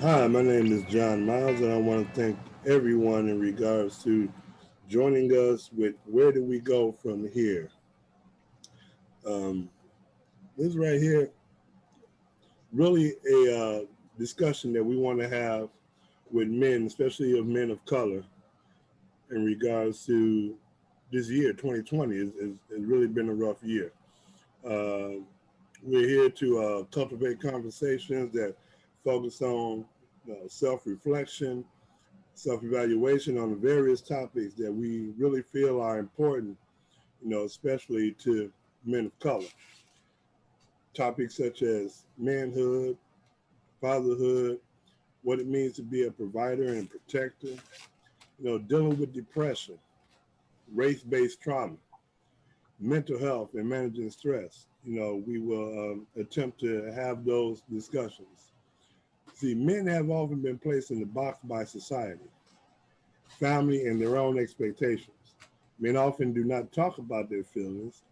Hi, my name is John Miles, and I want to thank everyone in regards to joining us with Where Do We Go From Here? Um, this right here, really a discussion that we want to have with men, especially of men of color, in regards to this year, 2020, has really been a rough year. Uh, we're here to cultivate conversations that focus on self reflection, self evaluation on the various topics that we really feel are important, especially to men of color. Topics such as manhood, fatherhood, what it means to be a provider and protector, dealing with depression, race based trauma, mental health, and managing stress. We will attempt to have those discussions. See, men have often been placed in the box by society, family, and their own expectations. Men often do not talk about their feelings,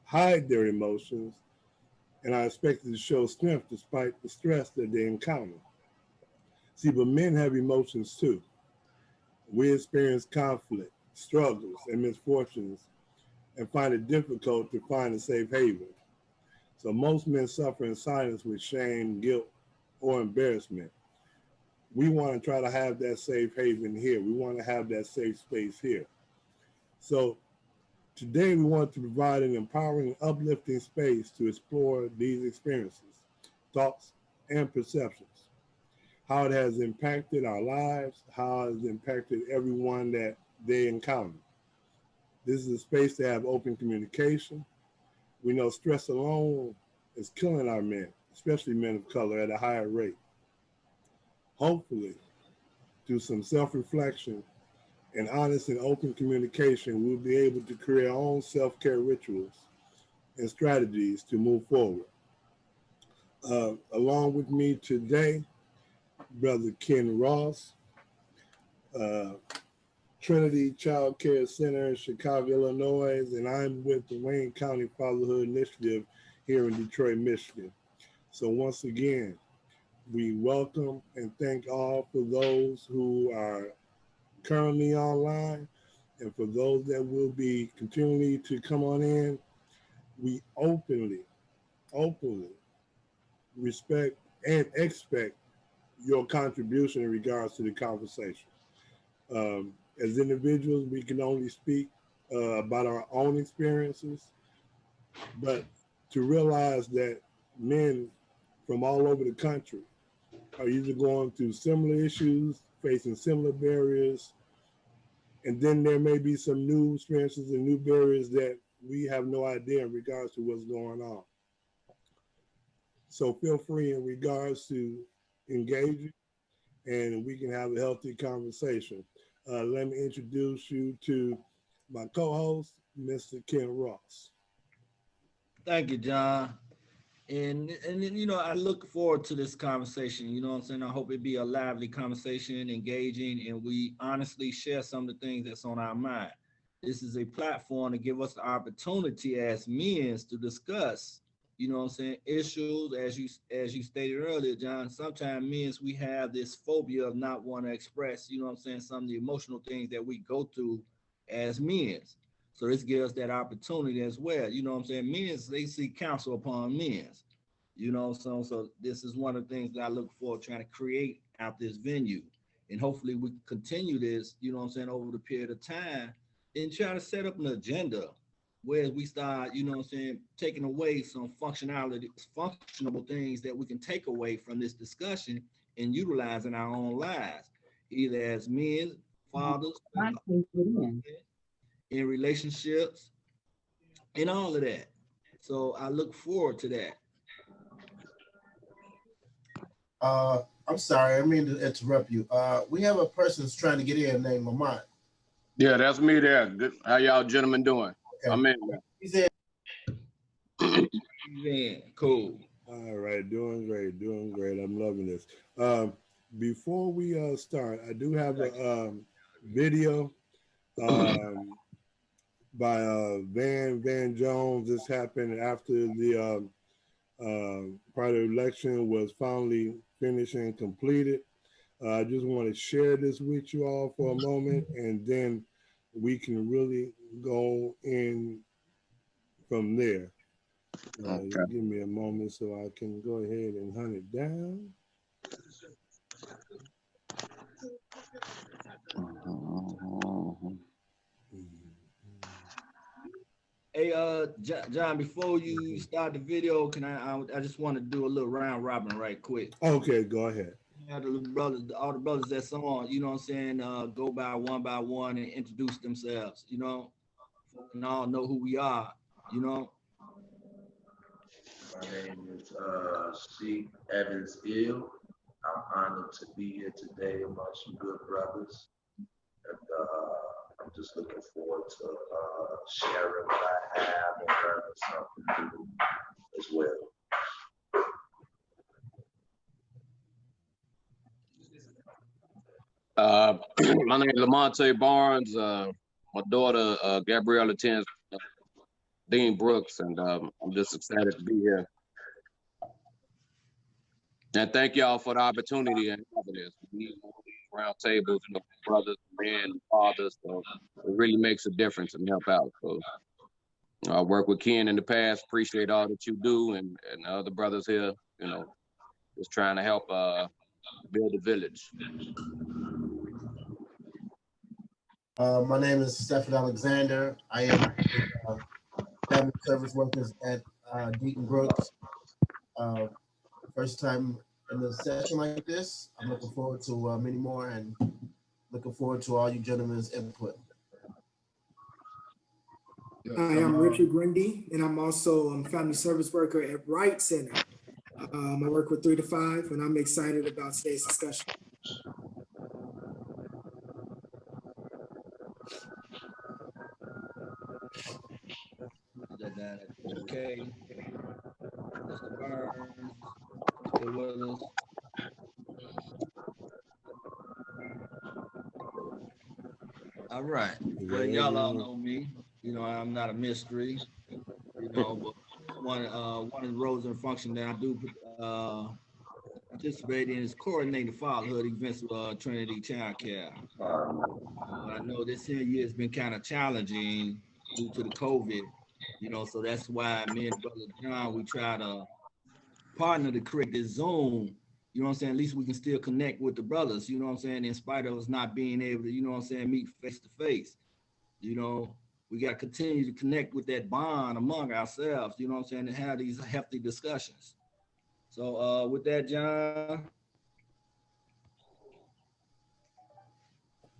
hide their emotions, and are expected to show strength despite the stress that they encounter. See, but men have emotions too. We experience conflict, struggles, and misfortunes and find it difficult to find a safe haven. So most men suffer in silence with shame, guilt, or embarrassment. We want to try to have that safe haven here. We want to have that safe space here. So today, we want to provide an empowering, uplifting space to explore these experiences, thoughts, and perceptions, how it has impacted our lives, how it has impacted everyone that they encounter. This is a space to have open communication. We know stress alone is killing our men, especially men of color, at a higher rate. Hopefully, through some self reflection and honest and open communication, we'll be able to create our own self care rituals and strategies to move forward. Along with me today, Brother Ken Ross, uh, Trinity Child Care Center in Chicago, Illinois, and I'm with the Wayne County Fatherhood Initiative here in Detroit, Michigan. So once again, we welcome and thank all for those who are currently online and for those that will be continuing to come on in. We openly respect and expect your contribution in regards to the conversation. As individuals, we can only speak about our own experiences, but to realize that men from all over the country are either going through similar issues, facing similar barriers, and then there may be some new experiences and new barriers that we have no idea in regards to what's going on. So feel free in regards to engaging and we can have a healthy conversation. Let me introduce you to my co-host, Mr. Ken Ross. Thank you, John. And I look forward to this conversation. You know what I'm saying? I hope it be a lively conversation, engaging, and we honestly share some of the things that's on our mind. This is a platform to give us the opportunity as men to discuss, you know what I'm saying, issues as you stated earlier, John. Sometimes men we have this phobia of not want to express, you know what I'm saying, some of the emotional things that we go through as men. So this gives us that opportunity as well. You know what I'm saying? Men, they seek counsel upon men. So this is one of the things that I look for trying to create out this venue. And hopefully we can continue this, you know what I'm saying, over the period of time and try to set up an agenda where we start, you know what I'm saying, taking away some functional things that we can take away from this discussion and utilize in our own lives, either as men, fathers, in relationships, and all of that. So I look forward to that. I'm sorry, I mean to interrupt you. We have a person that's trying to get in named Lamont. Yeah, that's me there. How y'all gentlemen doing? Okay. I'm in He's in. Man, cool. All right, doing great, doing great. I'm loving this. Before we start, I do have a video um, by Van Jones. This happened after the Part of the election was finally finished and completed. I just want to share this with you all for a moment, and then we can really go in from there. Okay. Give me a moment so I can go ahead and hunt it down. Hey, John, before you start the video, I just want to do a little round robin right quick. Okay, go ahead. Yeah, the brothers, all the brothers that's on, you know what I'm saying, go by one and introduce themselves, you know, and all know who we are, you know. My name is Sheik Evans Ill. I'm honored to be here today among some good brothers. And I'm just looking forward to sharing what I have and learning something new as well. My name is Lamonte Barnes. My daughter, Gabrielle, attends Dean Brooks, and I'm just excited to be here. And thank y'all for the opportunity and having this. We need more of these round tables, you know, brothers, men, and fathers. So it really makes a difference and help out. So I worked with Ken in the past. Appreciate all that you do, and the other brothers here. You know, just trying to help build a village. My name is Stephen Alexander. I am family service workers at Deacon Brooks. First time in a session like this. I'm looking forward to many more and looking forward to all you gentlemen's input. Hi, I'm Richard Grundy, and I'm also a family service worker at Wright Center. I work with 3 to 5, and I'm excited about today's discussion. Okay, Mr. Burns, still with us. All right. Well, y'all all know me. You know, I'm not a mystery. You know, but one of the roles and function that I do participate in is coordinating fatherhood events with Trinity Child Care. I know this year has been kind of challenging due to the COVID. You know, so that's why me and Brother John, we try to partner to create this Zoom. You know what I'm saying? At least we can still connect with the brothers, you know what I'm saying? In spite of us not being able to, you know what I'm saying, meet face to face. You know, we got to continue to connect with that bond among ourselves, you know what I'm saying, and have these hefty discussions. So with that, John.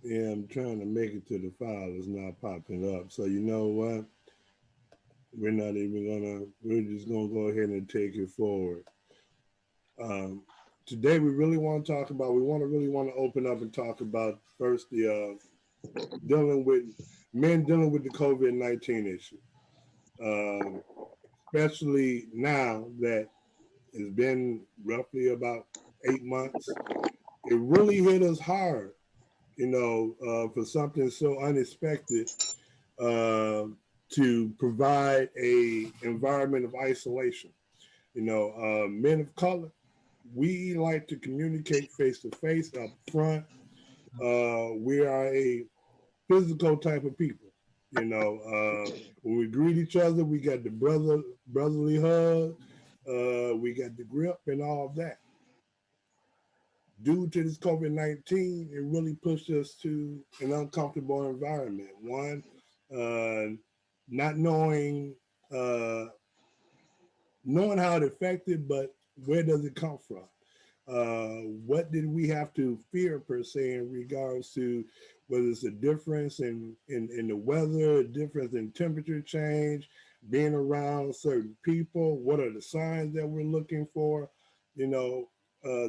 Yeah, I'm trying to make it to the file. It's not popping up. So you know what? We're not even gonna. We're just gonna go ahead and take it forward. Today, we really want to talk about. We really want to open up and talk about first the dealing with men dealing with the COVID-19 issue, especially now that it's been roughly about 8 months. It really hit us hard, you know, for something so unexpected, to provide a environment of isolation. You know, men of color, we like to communicate face to face up front. We are a physical type of people. You know, when we greet each other, we got the brotherly hug, we got the grip and all of that. Due to this COVID-19, it really pushed us to an uncomfortable environment. One, not uh, knowing how it affected, but where does it come from? What did we have to fear per se in regards to whether it's a difference in the weather, a difference in temperature change, being around certain people? What are the signs that we're looking for? You know,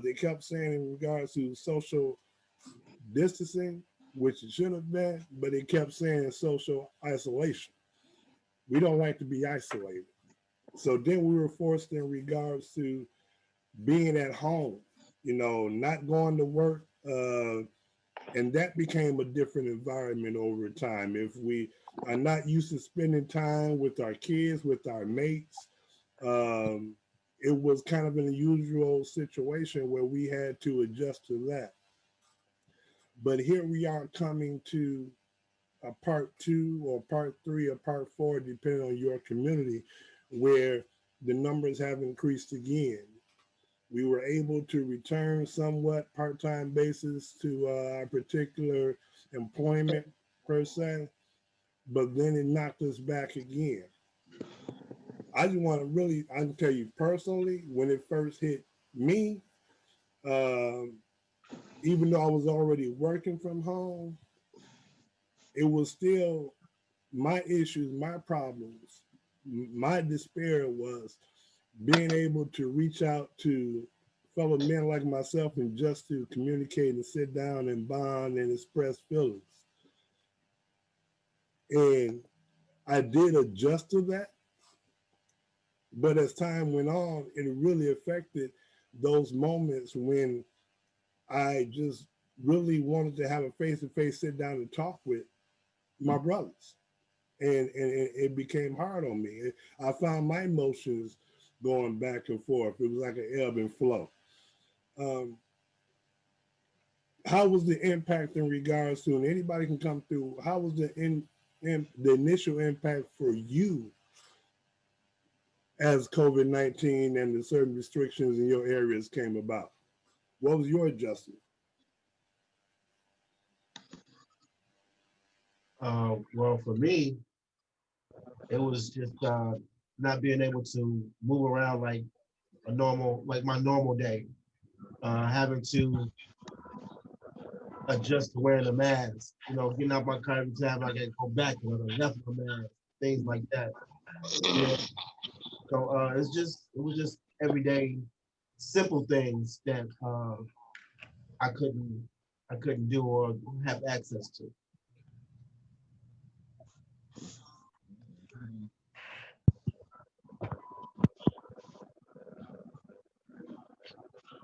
they kept saying in regards to social distancing, which it should have been, but they kept saying social isolation. We don't like to be isolated. So then we were forced in regards to being at home, you know, not going to work. And that became a different environment over time. If we are not used to spending time with our kids, with our mates, it was kind of an unusual situation where we had to adjust to that. But here we are coming to a part two or part three or part four, depending on your community, where the numbers have increased again. We were able to return somewhat part-time basis to our particular employment per se, but then it knocked us back again. I just want to really, I can tell you personally, when it first hit me, um, even though I was already working from home, it was still my issues, my problems, my despair was being able to reach out to fellow men like myself and just to communicate and sit down and bond and express feelings. And I did adjust to that, but as time went on, it really affected those moments when I just really wanted to have a face-to-face sit down and talk with my brothers. And it became hard on me. I found my emotions going back and forth. It was like an ebb and flow. Um, how was the impact in regards to, and anybody can come through, how was the initial impact for you as COVID-19 and the certain restrictions in your areas came about? What was your adjustment? Well, for me, it was just not being able to move around like a normal, like my normal day. Having to adjust to wearing a mask, getting out my car every time I gotta go back, I left my mask, things like that. You know, so it was just everyday simple things that I couldn't I couldn't do or have access to.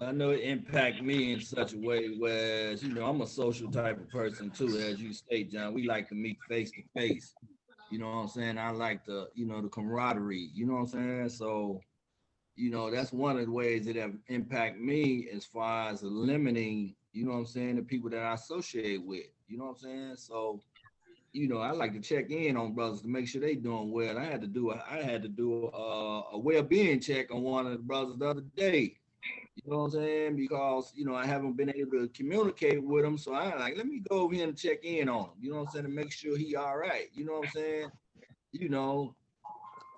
I know it impact me in such a way where, I'm a social type of person too, as you state, John. We like to meet face to face. You know what I'm saying? I like the camaraderie. You know what I'm saying? So, that's one of the ways that have impact me as far as eliminating, you know what I'm saying, the people that I associate with. You know what I'm saying? So, I like to check in on brothers to make sure they doing well. I had to do a well-being check on one of the brothers the other day. You know what I'm saying? Because I haven't been able to communicate with him, so I like let me go over here and check in on him. You know what I'm saying? To make sure he all right. You know what I'm saying? You know,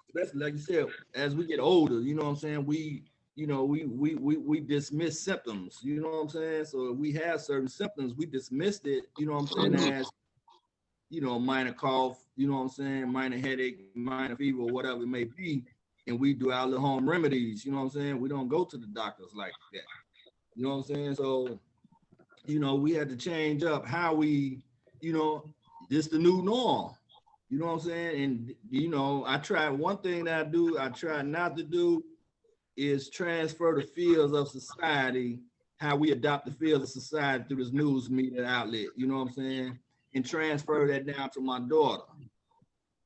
especially like you said, as we get older, you know what I'm saying? We dismiss symptoms. You know what I'm saying? So if we have certain symptoms, we dismissed it. You know what I'm saying? As minor cough. You know what I'm saying? Minor headache, minor fever, whatever it may be, and we do our little home remedies. You know what I'm saying? We don't go to the doctors like that. You know what I'm saying? So, we had to change up how we, you know, this the new norm. You know what I'm saying? And I try one thing that I try not to do is transfer the fields of society, how we adopt the fields of society through this news media outlet. You know what I'm saying? And transfer that down to my daughter.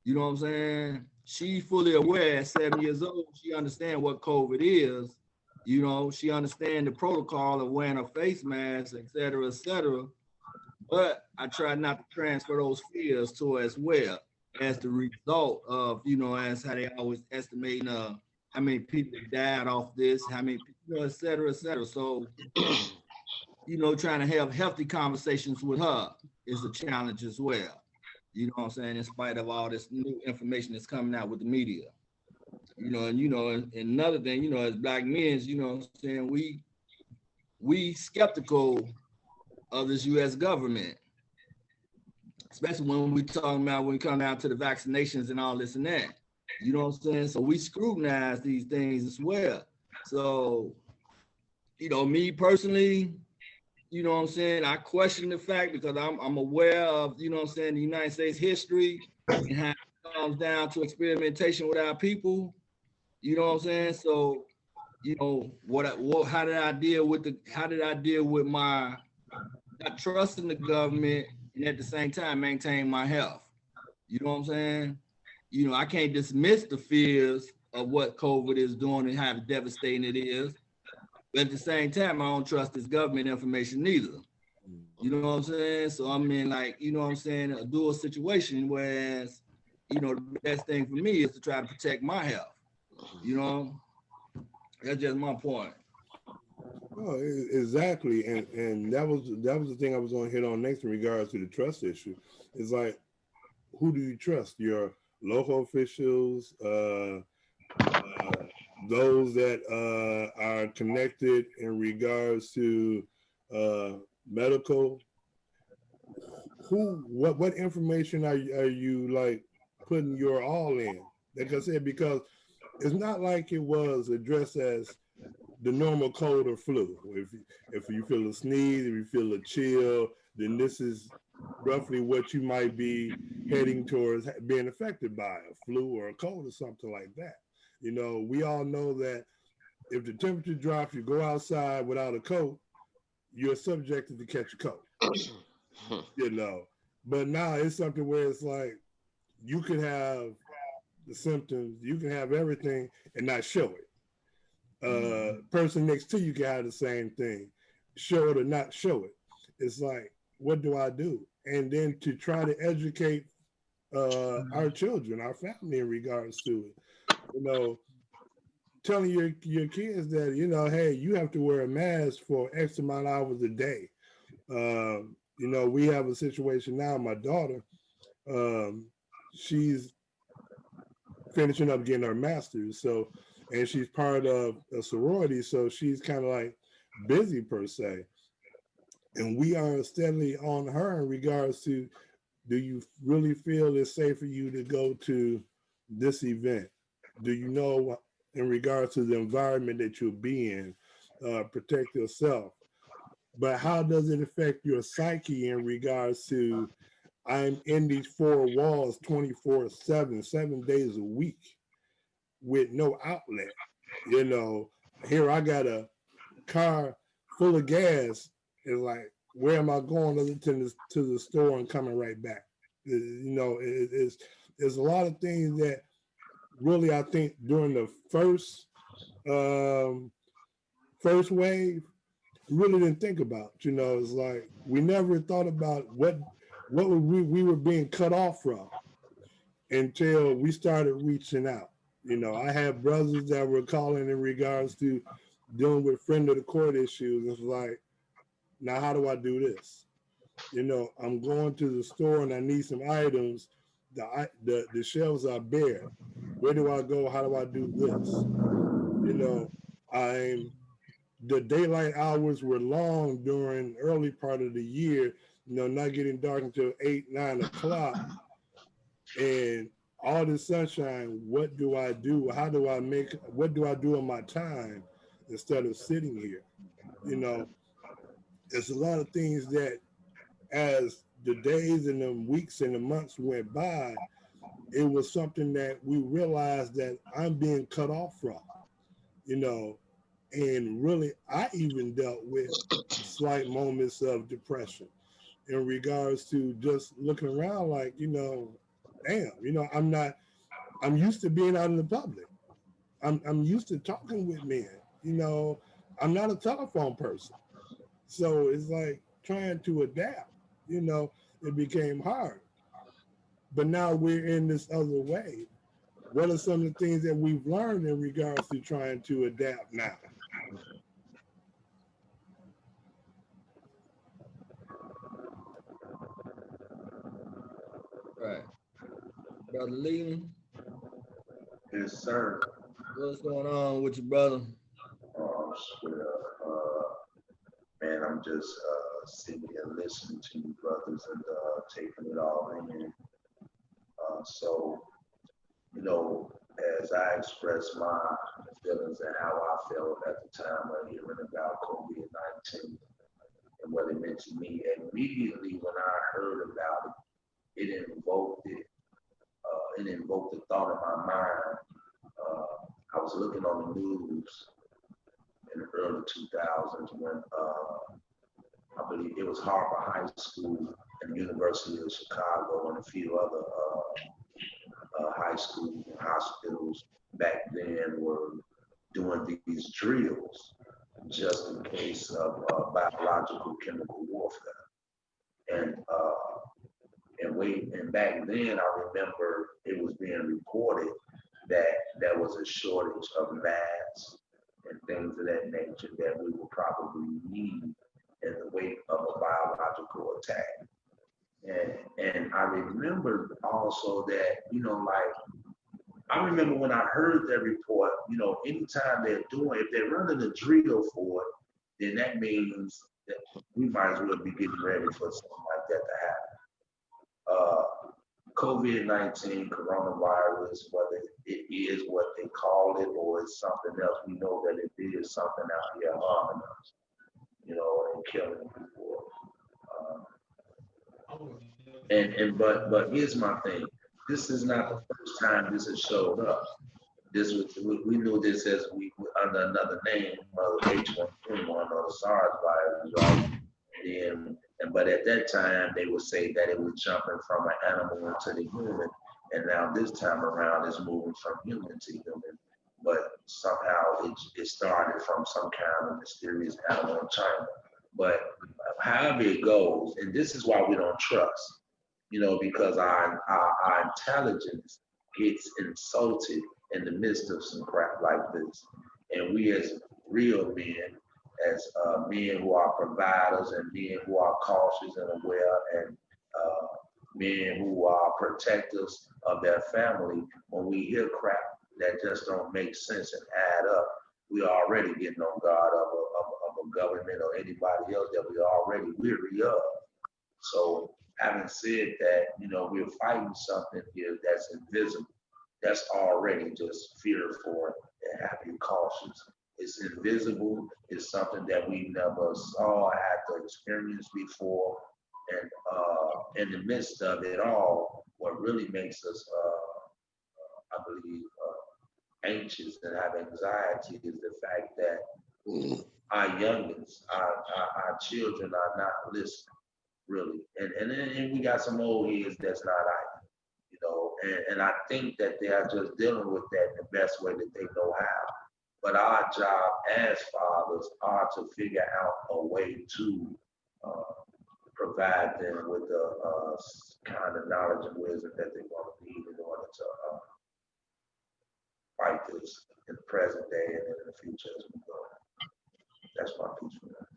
You know what I'm saying? She fully aware at 7 years old. She understand what COVID is. She understand the protocol of wearing a face mask, et cetera, et cetera. But I try not to transfer those fears to her as well as the result of, as how they always estimate how many people died off this, how many people, et cetera, et cetera. So, trying to have healthy conversations with her is a challenge as well. You know what I'm saying? In spite of all this new information that's coming out with the media. And another thing, as black men, what I'm saying, we skeptical of this US government, especially when we talking about when we come down to the vaccinations and all this and that. You know what I'm saying? So we scrutinize these things as well. So, me personally, you know what I'm saying? I question the fact because I'm aware of, what I'm saying, the United States history and how it comes down to experimentation with our people. You know what I'm saying? So, how did I deal with my not trusting the government and at the same time maintain my health? You know what I'm saying? I can't dismiss the fears of what COVID is doing and how devastating it is. But at the same time, I don't trust this government information neither. You know what I'm saying? So I mean, like, you know what I'm saying, a dual situation, whereas, you know, the best thing for me is to try to protect my health. You know, that's just my point. Oh, exactly, and that was the thing I was going to hit on next in regards to the trust issue. It's like, who do you trust? Your local officials, those that are connected in regards to uh, medical. What information are you like putting your all in? Like I said, because it's not like it was addressed as the normal cold or flu. If you feel a sneeze, if you feel a chill, then this is roughly what you might be heading towards being affected by, a flu or a cold or something like that. You know, we all know that if the temperature drops, you go outside without a coat, you're subjected to catch a cold. You know, but now it's something where it's like you can have the symptoms, you can have everything and not show it. Person next to you can have the same thing, show it or not show it. It's like, what do I do? And then to try to educate our children, our family in regards to it. You know, telling your kids that, you know, hey, you have to wear a mask for X amount of hours a day. You know, we have a situation now. My daughter, um, she's finishing up getting her master's, so, and she's part of a sorority, so she's kind of like busy per se. And we are steadily on her in regards to, do you really feel it's safe for you to go to this event? Do you know in regards to the environment that you'll be in, protect yourself? But how does it affect your psyche in regards to, I'm in these four walls 24/7, 7 days a week with no outlet? You know, here I got a car full of gas. It's like, where am I going other than to the store and coming right back? You know, it's a lot of things that really, I think during the um, first wave, really didn't think about. You know, it's like we never thought about what we were being cut off from until we started reaching out. You know, I had brothers that were calling in regards to dealing with friend of the court issues. It's like, now how do I do this? You know, I'm going to the store and I need some items. The shelves are bare. Where do I go? How do I do this? You know, I'm the daylight hours were long during early part of the year. You know, not getting dark until 8, 9 o'clock, and all this sunshine. What do I do? How do I make? What do I do in my time instead of sitting here? You know, there's a lot of things that, as the days and the weeks and the months went by, it was something that we realized that I'm being cut off from. You know, and really, I even dealt with slight moments of depression in regards to just looking around like, you know, damn, you know, I'm used to being out in the public. I'm used to talking with men. You know, I'm not a telephone person. So it's like trying to adapt, you know, it became hard. But now we're in this other way. What are some of the things that we've learned in regards to trying to adapt now? Right. Brother Lee, Yes, sir. what's going on with your brother? Straight up. Man, I'm just sitting here listening to you brothers and taking it all in. So, you know, as I express my feelings and how I felt at the time of hearing about COVID-19 and what it meant to me, immediately when I heard about it, it invoked the thought in my mind. I was looking on the news in the early 2000s when I believe it was Harvard High School and the University of Chicago and a few other high schools and hospitals back then were doing these drills just in case of biological chemical warfare. And and back then, I remember it was being reported that there was a shortage of masks and things of that nature that we would probably need in the wake of a biological attack. And I remember also that, like I remember when I heard that report, anytime if they're running a drill for it, then that means that we might as well be getting ready for something like that to happen. COVID-19, coronavirus, whether it is what they call it or it's something else, we know that it is something out here harming us, and killing people. But here's my thing. This is not the first time this has showed up. This was we knew this as we under another name, H1N1 or the SARS virus, right? But at that time they would say that it was jumping from an animal into the human, and now this time around it's moving from human to human. But somehow it started from some kind of mysterious animal in China. But however it goes, and this is why we don't trust, because our intelligence gets insulted in the midst of some crap like this. And we as real men, as men who are providers and men who are cautious and aware and men who are protectors of their family, when we hear crap that just don't make sense and add up, we already getting on guard of a government or anybody else that we already weary of. So having said that, we're fighting something here that's invisible. That's already just fearful and have you cautious. It's invisible. It's something that we never saw, had to experience before. And in the midst of it all, what really makes us, I believe, anxious and have anxiety is the fact that our youngins, our children are not listening, really. And we got some old heads that's not out, and I think that they are just dealing with that the best way that they know how. But our job as fathers are to figure out a way to provide them with the kind of knowledge and wisdom that they're going to need in order to fight this in the present day and in the future as we go. That's my piece for that.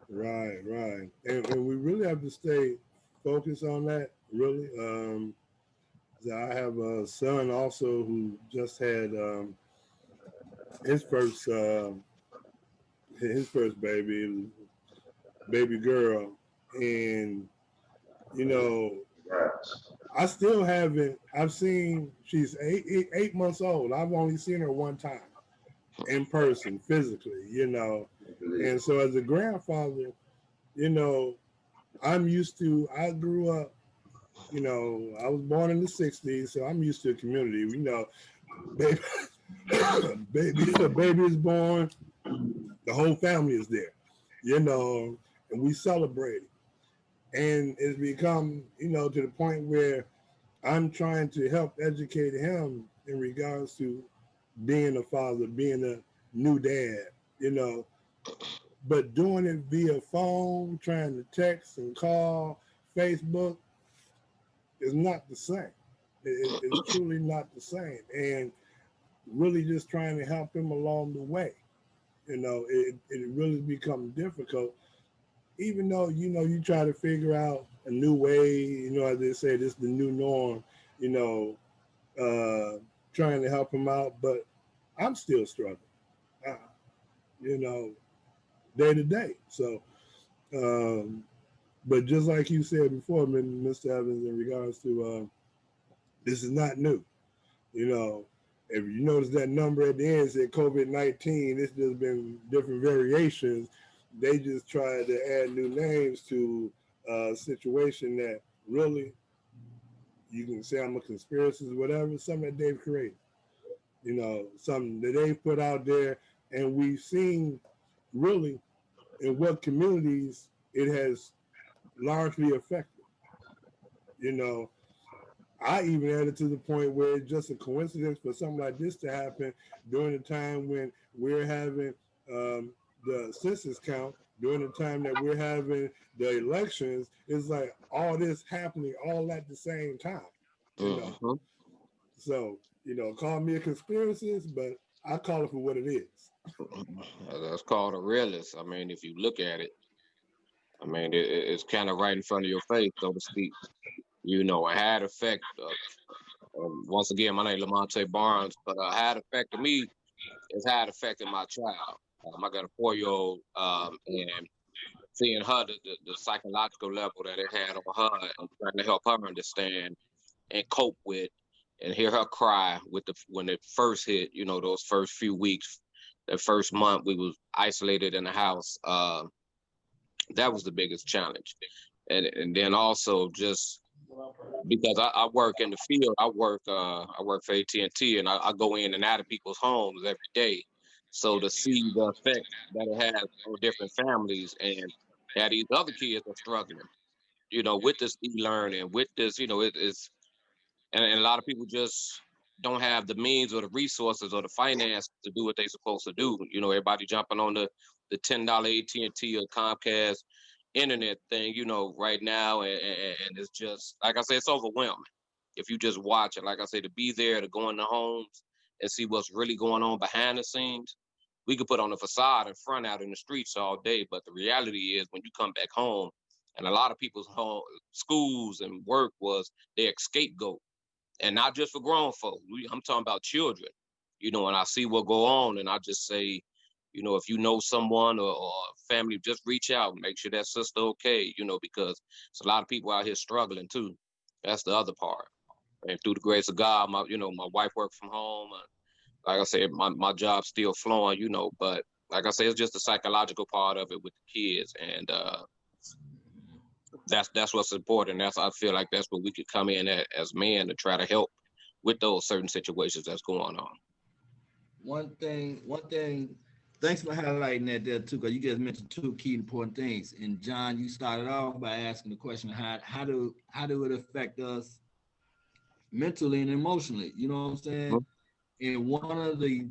Right. And we really have to stay focused on that, really. I have a son also who just had his first baby girl, and Right. I still haven't. I've seen she's 8 months old. I've only seen her one time in person, physically, And so as a grandfather, I'm used to. I grew up. I was born in the '60s, so I'm used to a community. Baby, baby is born, the whole family is there, and we celebrate it. And it's become, to the point where I'm trying to help educate him in regards to being a father, being a new dad, but doing it via phone, trying to text and call, Facebook is not the same. It's truly not the same. And really just trying to help him along the way. It really becomes difficult, even though, you try to figure out a new way, as they say, this is the new norm, trying to help him out, but I'm still struggling, uh, you know, day to day. So, but just like you said before, Mr. Evans, in regards to this is not new. If you notice that number at the end said COVID-19, it's just been different variations. They just tried to add new names to a situation that really, you can say I'm a conspiracist, whatever, something that they've created. Something that they've put out there, and we've seen really in what communities it has largely affected. I even added to the point where it's just a coincidence for something like this to happen during the time when we're having the census count, during the time that we're having the elections. It's like all this happening all at the same time, you know. Mm-hmm. So, call me a conspiracist, but I call it for what it is. That's called a realist. I mean, if you look at it, I mean, it's kind of right in front of your face, so to speak. It had effect. Once again, my name is Lamonte Barnes, but had affected me is how it affected my child. I got a 4-year-old, and seeing her, the psychological level that it had on her, and trying to help her understand and cope with, and hear her cry when it first hit. Those first few weeks, that first month, we was isolated in the house. That was the biggest challenge, and then also just because I work in the field, I work for AT&T, and I go in and out of people's homes every day. So to see the effect that it has on different families, and that these other kids are struggling, with this e-learning, with this, it's and a lot of people just don't have the means or the resources or the finance to do what they're supposed to do. Everybody jumping on the $10 AT&T or Comcast internet thing, right now, and it's just like I said, it's overwhelming. If you just watch it, like I said, to be there, to go in the homes and see what's really going on behind the scenes. We could put on a facade in front out in the streets all day, but the reality is when you come back home, and a lot of people's home, schools and work was their scapegoat, and not just for grown folk. I'm talking about children. And I see what go on, and I just say, if you know someone or family, just reach out, make sure that sister okay, because it's a lot of people out here struggling too. That's the other part. And through the grace of God, my wife worked from home. Like I said, my job's still flowing, but like I said, it's just the psychological part of it with the kids. And that's what's important. I feel like that's what we could come in as men to try to help with those certain situations that's going on. One thing. Thanks for highlighting that there too, because you just mentioned two key important things. And John, you started off by asking the question, how do it affect us mentally and emotionally? You know what I'm saying? Mhm. And one of the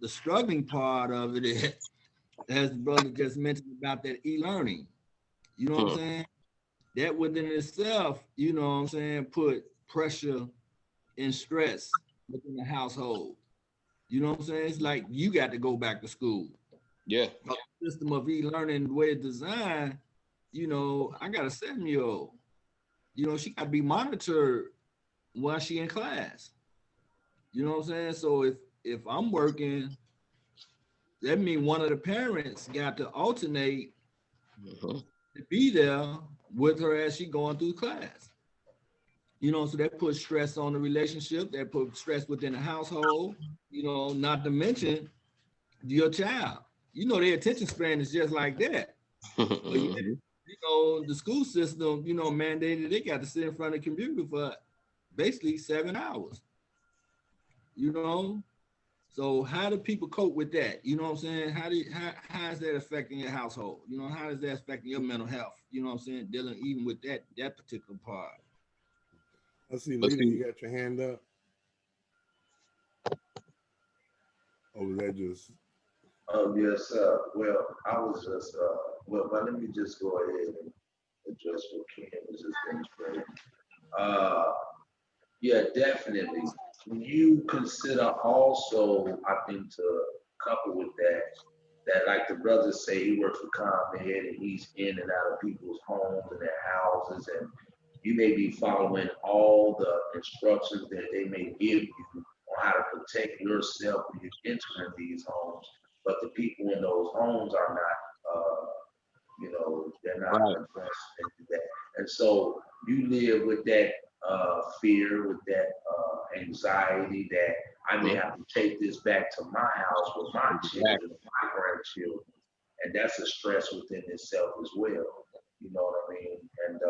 struggling part of it is, as the brother just mentioned about that e-learning. You know what I'm Hmm. saying? That within itself, you know what I'm saying, put pressure and stress within the household. You know what I'm saying? It's like you got to go back to school. Yeah. The system of e-learning, the way it's designed, I got a 7-year-old. She got to be monitored while she in class. You know what I'm saying? So if I'm working, that means one of the parents got to alternate Hmm. to be there with her as she going through class. So that puts stress on the relationship, that puts stress within the household, not to mention your child. Their attention span is just like that. But yet, Hmm. the school system, mandated they got to sit in front of the computer for basically 7 hours, you know. So how do people cope with that? You know what I'm saying? How is that affecting your household? How is that affecting your mental health? You know what I'm saying? Dealing even with that particular part. I see, But Lita, see, you got your hand up. Or was that just Yes, well, I was just, but let me just go ahead and address what Ken was just demonstrating. Uh, yeah, definitely. When you consider also, I think to couple with that, that like the brothers say, he works for ComEd and he's in and out of people's homes and their houses, and you may be following all the instructions that they may give you on how to protect yourself when you're entering these homes, but the people in those homes are not, they're not right. addressed into that. And so you live with that fear, with that anxiety that I may Mhm. have to take this back to my house with my children, Exactly. my grandchildren. And that's a stress within itself as well. You know what I mean? And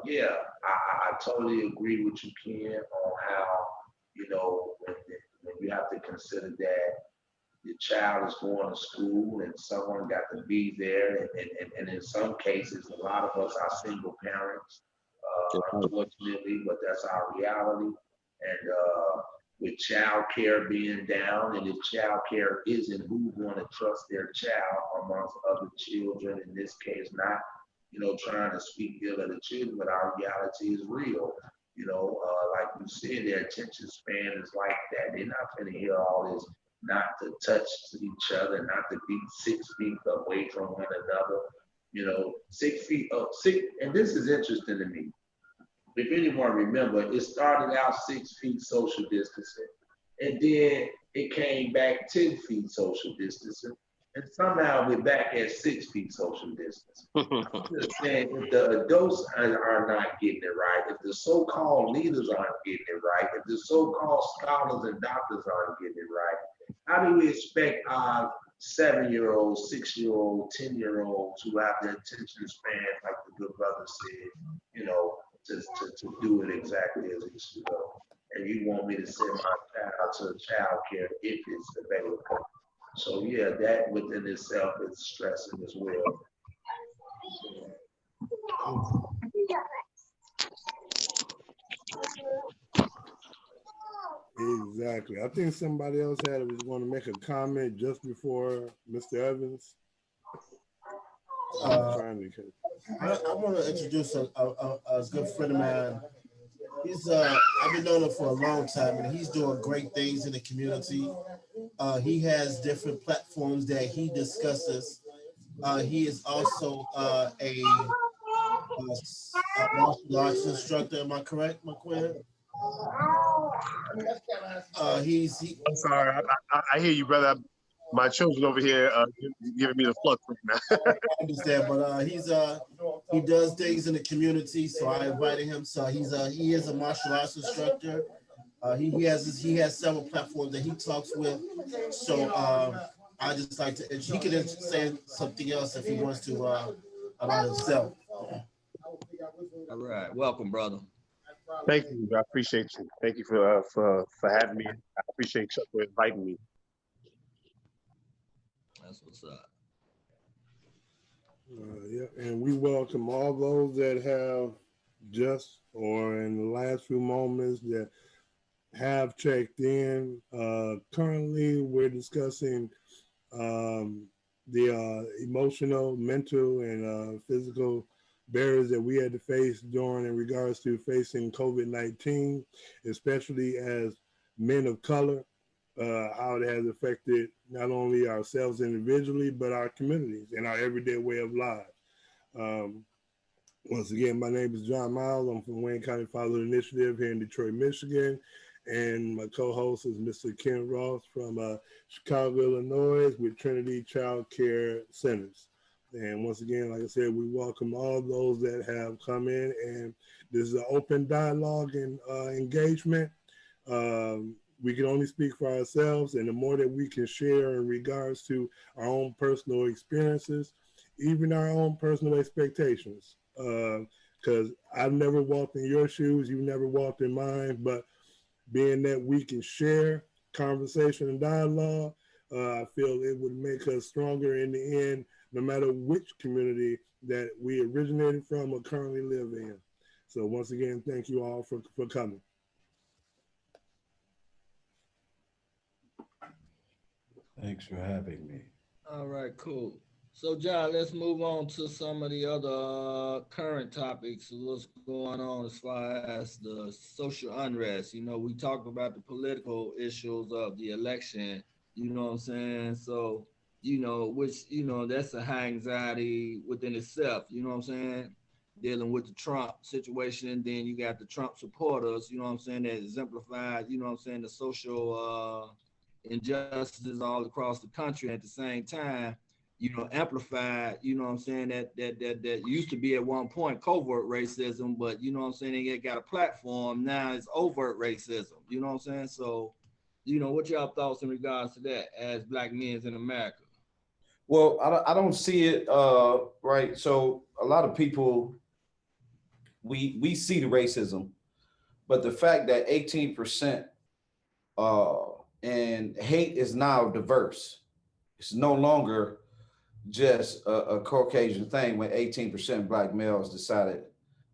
yeah, I totally agree with you, Ken, on how, when you have to consider that your child is going to school and someone got to be there. And in some cases, a lot of us are single parents. unfortunately, but that's our reality. And with child care being down, and if child care isn't, who's going to trust their child amongst other children? In this case, not, trying to speak ill of the children, but our reality is real. Like you said, their attention span is like that. They're not going to hear all this, not to touch each other, not to be 6 feet away from one another. 6 feet up, and this is interesting to me. If anyone remember, it started out 6 feet social distancing, and then it came back 10 feet social distancing, and somehow we're back at 6 feet social distance. I'm just saying, if the adults are not getting it right, if the so-called leaders aren't getting it right, if the so-called scholars and doctors aren't getting it right, how do we expect our 7-year-olds, 6-year-olds, 10-year-olds who have the attention span, like the good brother said, to do it exactly as it should go? And you want me to send my child to child care if it's available. So yeah, that within itself is stressing as well. Exactly. I think somebody else was going to make a comment just before Mr. Evans. I want to introduce a good friend of mine. I've been knowing him for a long time, and he's doing great things in the community. He has different platforms that he discusses. He is also a martial arts instructor. Am I correct, McQuinn? I'm sorry. I hear you, brother. My children over here giving me the flux right now. I understand, but he does things in the community, so I invited him. So he is a martial arts instructor. He has several platforms that he talks with. So I just like to. He can say something else if he wants to about himself. All right, welcome, brother. Thank you. I appreciate you. Thank you for having me. I appreciate you for inviting me. That's what's up. Yeah, and we welcome all those that have just or in the last few moments that have checked in. Currently, we're discussing the emotional, mental, and physical barriers that we had to face during in regards to facing COVID-19, especially as men of color, how it has affected not only ourselves individually, but our communities and our everyday way of life. Once again, my name is John Miles. I'm from Wayne County Fatherhood Initiative here in Detroit, Michigan. And my co-host is Mr. Ken Ross from Chicago, Illinois with Trinity Child Care Centers. And once again, like I said, we welcome all those that have come in, and this is an open dialogue and engagement. We can only speak for ourselves, and the more that we can share in regards to our own personal experiences, even our own personal expectations. Because I've never walked in your shoes, you've never walked in mine, but being that we can share conversation and dialogue, I feel it would make us stronger in the end, no matter which community that we originated from or currently live in. So once again, thank you all for coming. Thanks for having me. All right, cool. So, John, let's move on to some of the other current topics. What's going on as far as the social unrest? We talked about the political issues of the election. You know what I'm saying? So, that's a high anxiety within itself. You know what I'm saying? Dealing with the Trump situation, and then you got the Trump supporters. You know what I'm saying? That exemplified. You know what I'm saying? The social injustices all across the country. At the same time, amplified, you know what I'm saying, that used to be at one point covert racism, but you know what I'm saying, they got a platform, now it's overt racism, you know what I'm saying? So, what y'all thoughts in regards to that as Black men in America? Well, I don't see it right. So a lot of people, we see the racism, but the fact that 18% and hate is now diverse. It's no longer just a Caucasian thing when 18% Black males decided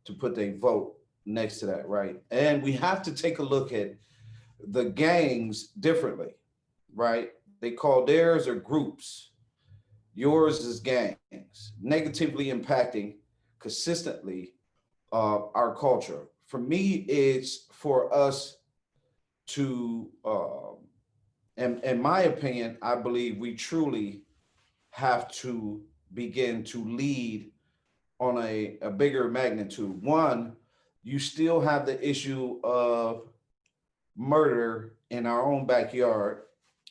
to put their vote next to that, right? And we have to take a look at the gangs differently, right? They call theirs or groups. Yours is gangs, negatively impacting consistently our culture. For me, it's for us to, in my opinion, I believe we truly have to begin to lead on a bigger magnitude. One, you still have the issue of murder in our own backyard.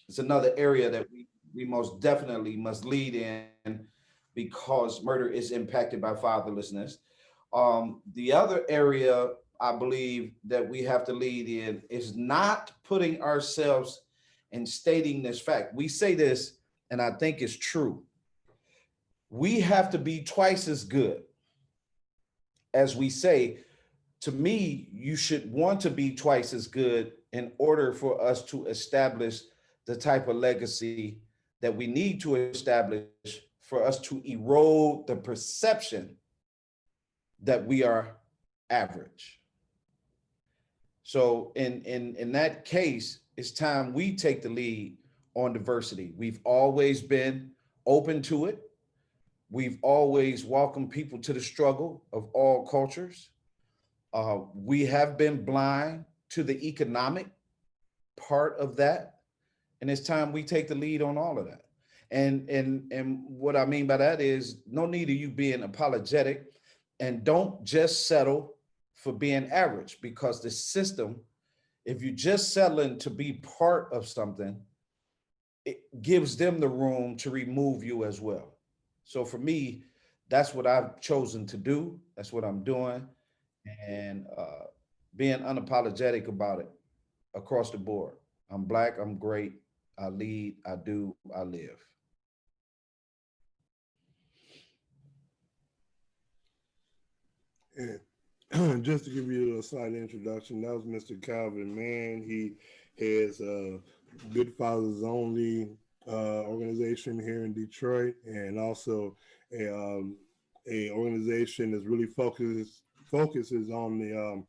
It's another area that we most definitely must lead in because murder is impacted by fatherlessness. The other area I believe that we have to lead in is not putting ourselves and stating this fact. We say this, and I think it's true. We have to be twice as good as we say. To me, you should want to be twice as good in order for us to establish the type of legacy that we need to establish for us to erode the perception that we are average. So in that case, it's time we take the lead on diversity. We've always been open to it. We've always welcomed people to the struggle of all cultures. We have been blind to the economic part of that, and it's time we take the lead on all of that. And what I mean by that is no need of you being apologetic, and don't just settle for being average, because the system, if you just settling to be part of something, it gives them the room to remove you as well. So for me, that's what I've chosen to do. That's what I'm doing, and being unapologetic about it across the board. I'm Black, I'm great, I lead, I do, I live. And just to give you a slight introduction, that was Mr. Calvin Mann. He has Good Fathers Only organization here in Detroit, and also a organization that's really focuses on the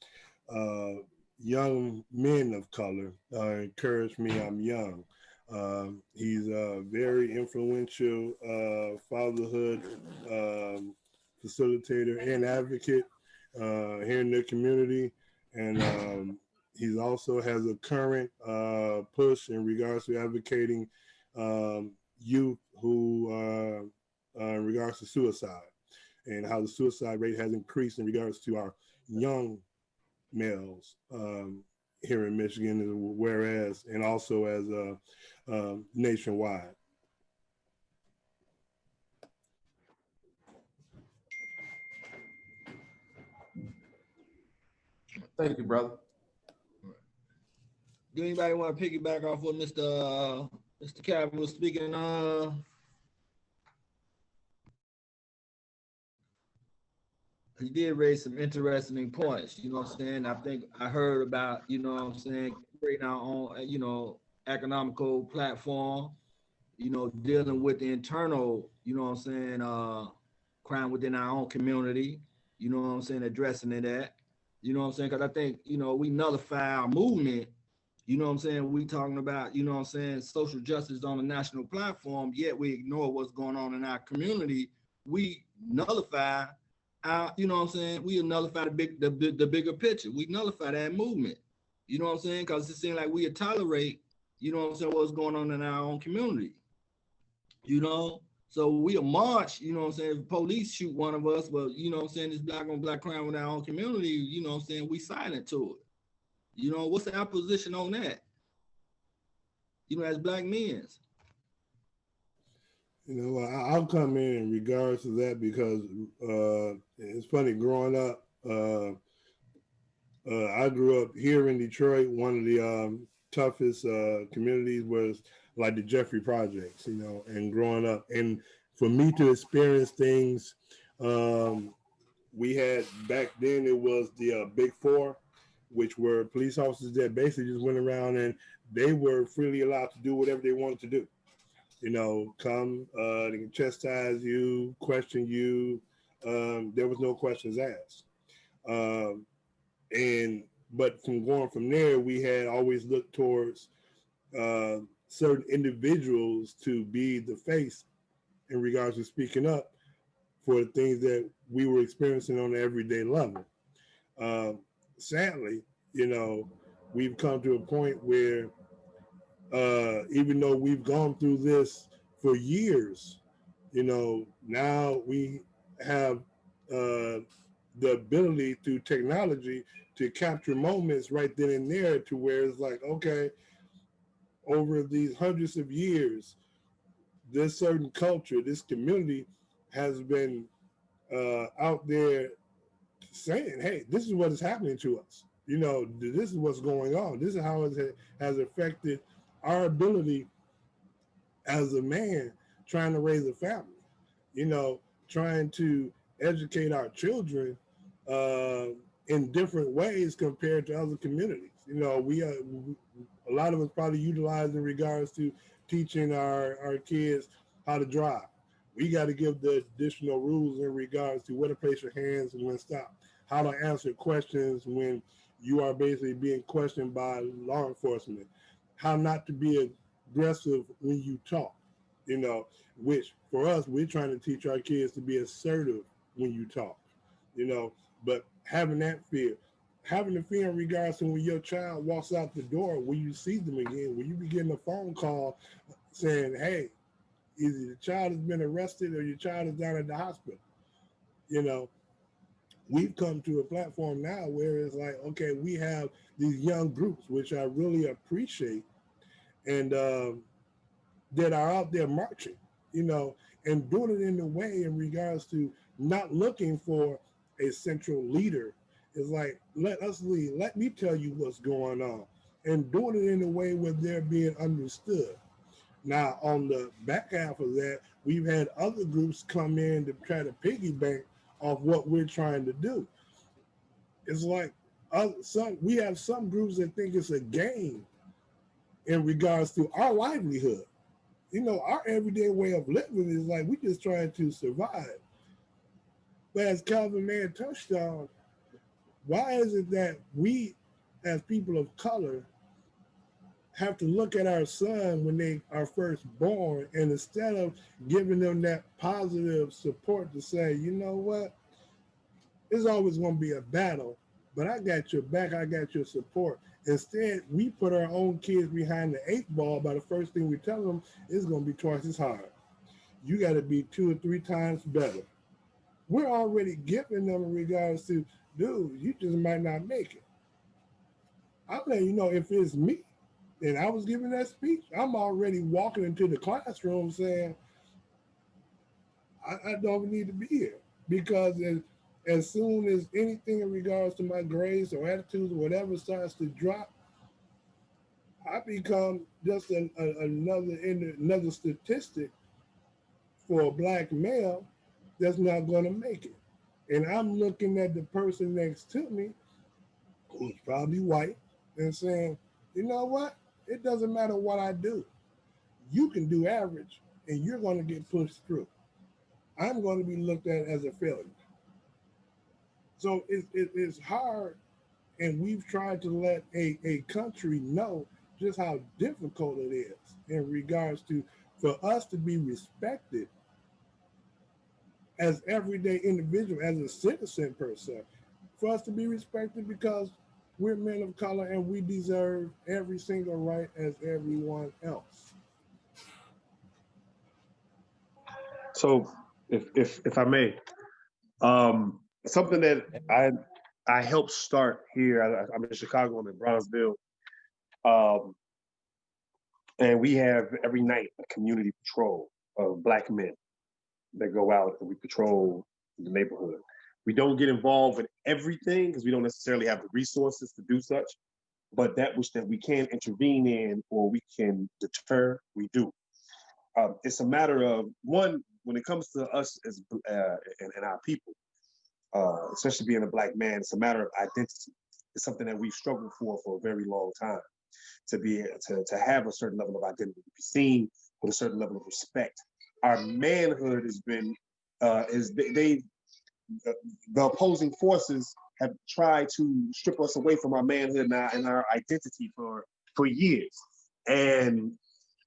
young men of color. Encourage Me, I'm Young. He's a very influential fatherhood facilitator and advocate here in their community, and he also has a current push in regards to advocating youth who in regards to suicide, and how the suicide rate has increased in regards to our young males here in Michigan, whereas and also as nationwide. Thank you, brother. Do anybody want to piggyback off what Mr. Calvin was speaking? He did raise some interesting points. You know what I'm saying? I think I heard about, you know what I'm saying, creating our own, economical platform, dealing with the internal, crime within our own community, you know what I'm saying, addressing it at, you know what I'm saying? Because I think, we nullify our movement, you know what I'm saying? We talking about, you know what I'm saying, social justice on a national platform, yet we ignore what's going on in our community. We nullify you know what I'm saying? We nullify the bigger picture. We nullify that movement. You know what I'm saying? Because it seems like we tolerate, you know what I'm saying, what's going on in our own community. So we'll march, you know what I'm saying? If police shoot one of us, well, you know what I'm saying, this black on black crime in our own community, you know what I'm saying, we silent to it. What's our position on that? As black men. I'll come in regards to that because it's funny. Growing up, I grew up here in Detroit. One of the toughest communities was like the Jeffrey Projects, and growing up. And for me to experience things, we had back then, it was the Big Four, which were police officers that basically just went around and they were freely allowed to do whatever they wanted to do. Come, they can chastise you, question you. There was no questions asked. But from going from there, we had always looked towards certain individuals to be the face in regards to speaking up for the things that we were experiencing on an everyday level. Uh, Sadly, we've come to a point where even though we've gone through this for years, now we have the ability through technology to capture moments right then and there to where it's like, okay, over these hundreds of years, this certain culture, this community has been out there saying, hey, this is what is happening to us. This is what's going on. This is how it has affected our ability as a man trying to raise a family, trying to educate our children uh, in different ways compared to other communities. We a lot of us probably utilize in regards to teaching our kids how to drive. We got to give the additional rules in regards to where to place your hands and when to stop, how to answer questions when you are basically being questioned by law enforcement, how not to be aggressive when you talk, which for us, we're trying to teach our kids to be assertive when you talk, but having that fear, having the fear in regards to when your child walks out the door, when you see them again, when you be getting a phone call saying, hey, either the child has been arrested or your child is down at the hospital. You know, we've come to a platform now where it's like, okay, we have these young groups, which I really appreciate, and that are out there marching, and doing it in a way in regards to not looking for a central leader. It's like, let us lead, let me tell you what's going on, and doing it in a way where they're being understood. Now, on the back half of that, we've had other groups come in to try to piggyback off what we're trying to do. It's like we have some groups that think it's a game in regards to our livelihood. Our everyday way of living is like we just trying to survive. But as Calvin Man touched on, why is it that we, as people of color, have to look at our son when they are first born, and instead of giving them that positive support to say, you know what, it's always going to be a battle, but I got your back, I got your support. Instead, we put our own kids behind the 8 ball by the first thing we tell them is going to be twice as hard. You got to be 2 or 3 times better. We're already giving them in regards to, dude, you just might not make it. I'm letting you know, if it's me and I was giving that speech, I'm already walking into the classroom saying, I don't need to be here. Because as soon as anything in regards to my grades or attitudes or whatever starts to drop, I become just another statistic for a black male that's not going to make it. And I'm looking at the person next to me, who's probably white, and saying, you know what? It doesn't matter what I do. You can do average, and you're going to get pushed through. I'm going to be looked at as a failure. So it's hard, and we've tried to let a country know just how difficult it is in regards to for us to be respected as everyday individual, as a citizen per se, for us to be respected because we're men of color and we deserve every single right as everyone else. So, if I may, something that I helped start here. I'm in Chicago. I'm in Bronzeville, um, and we have every night a community patrol of black men that go out and we patrol the neighborhood. We don't get involved in everything because we don't necessarily have the resources to do such, but that which that we can intervene in or we can deter, we do. It's a matter of one when it comes to us as and our people, especially being a black man. It's a matter of identity. It's something that we've struggled for a very long time to be to have a certain level of identity, to be seen with a certain level of respect. Our manhood has been is they the opposing forces have tried to strip us away from our manhood and our identity for years. And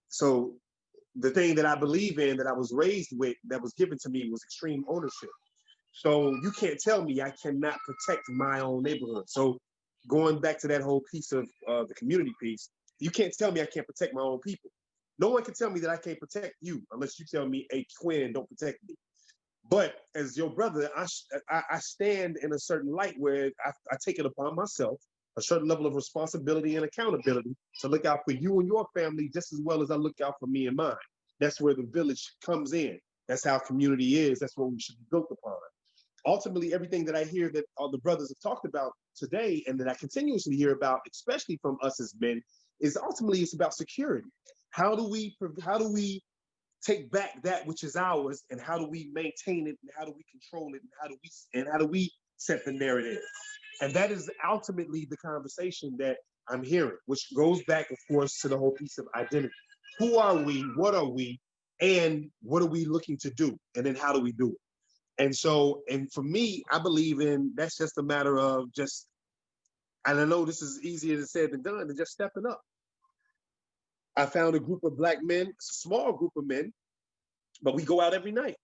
so the thing that I believe in, that I was raised with, that was given to me, was extreme ownership. So you can't tell me I cannot protect my own neighborhood. So going back to that whole piece of the community piece, you can't tell me I can't protect my own people. No one can tell me that I can't protect you unless you tell me a twin don't protect me. But as your brother, I stand in a certain light where I take it upon myself, a certain level of responsibility and accountability to look out for you and your family just as well as I look out for me and mine. That's where the village comes in. That's how community is. That's what we should be built upon. Ultimately, everything that I hear that all the brothers have talked about today and that I continuously hear about, especially from us as men, is ultimately it's about security. How do we take back that which is ours, and how do we maintain it, and how do we control it, and how do we set the narrative? And that is ultimately the conversation that I'm hearing, which goes back, of course, to the whole piece of identity. Who are we? What are we? And what are we looking to do? And then how do we do it? And so, and for me, I believe in that's just a matter of just, and I know this is easier said than done, and just stepping up. I found a group of black men, it's a small group of men, but we go out every night.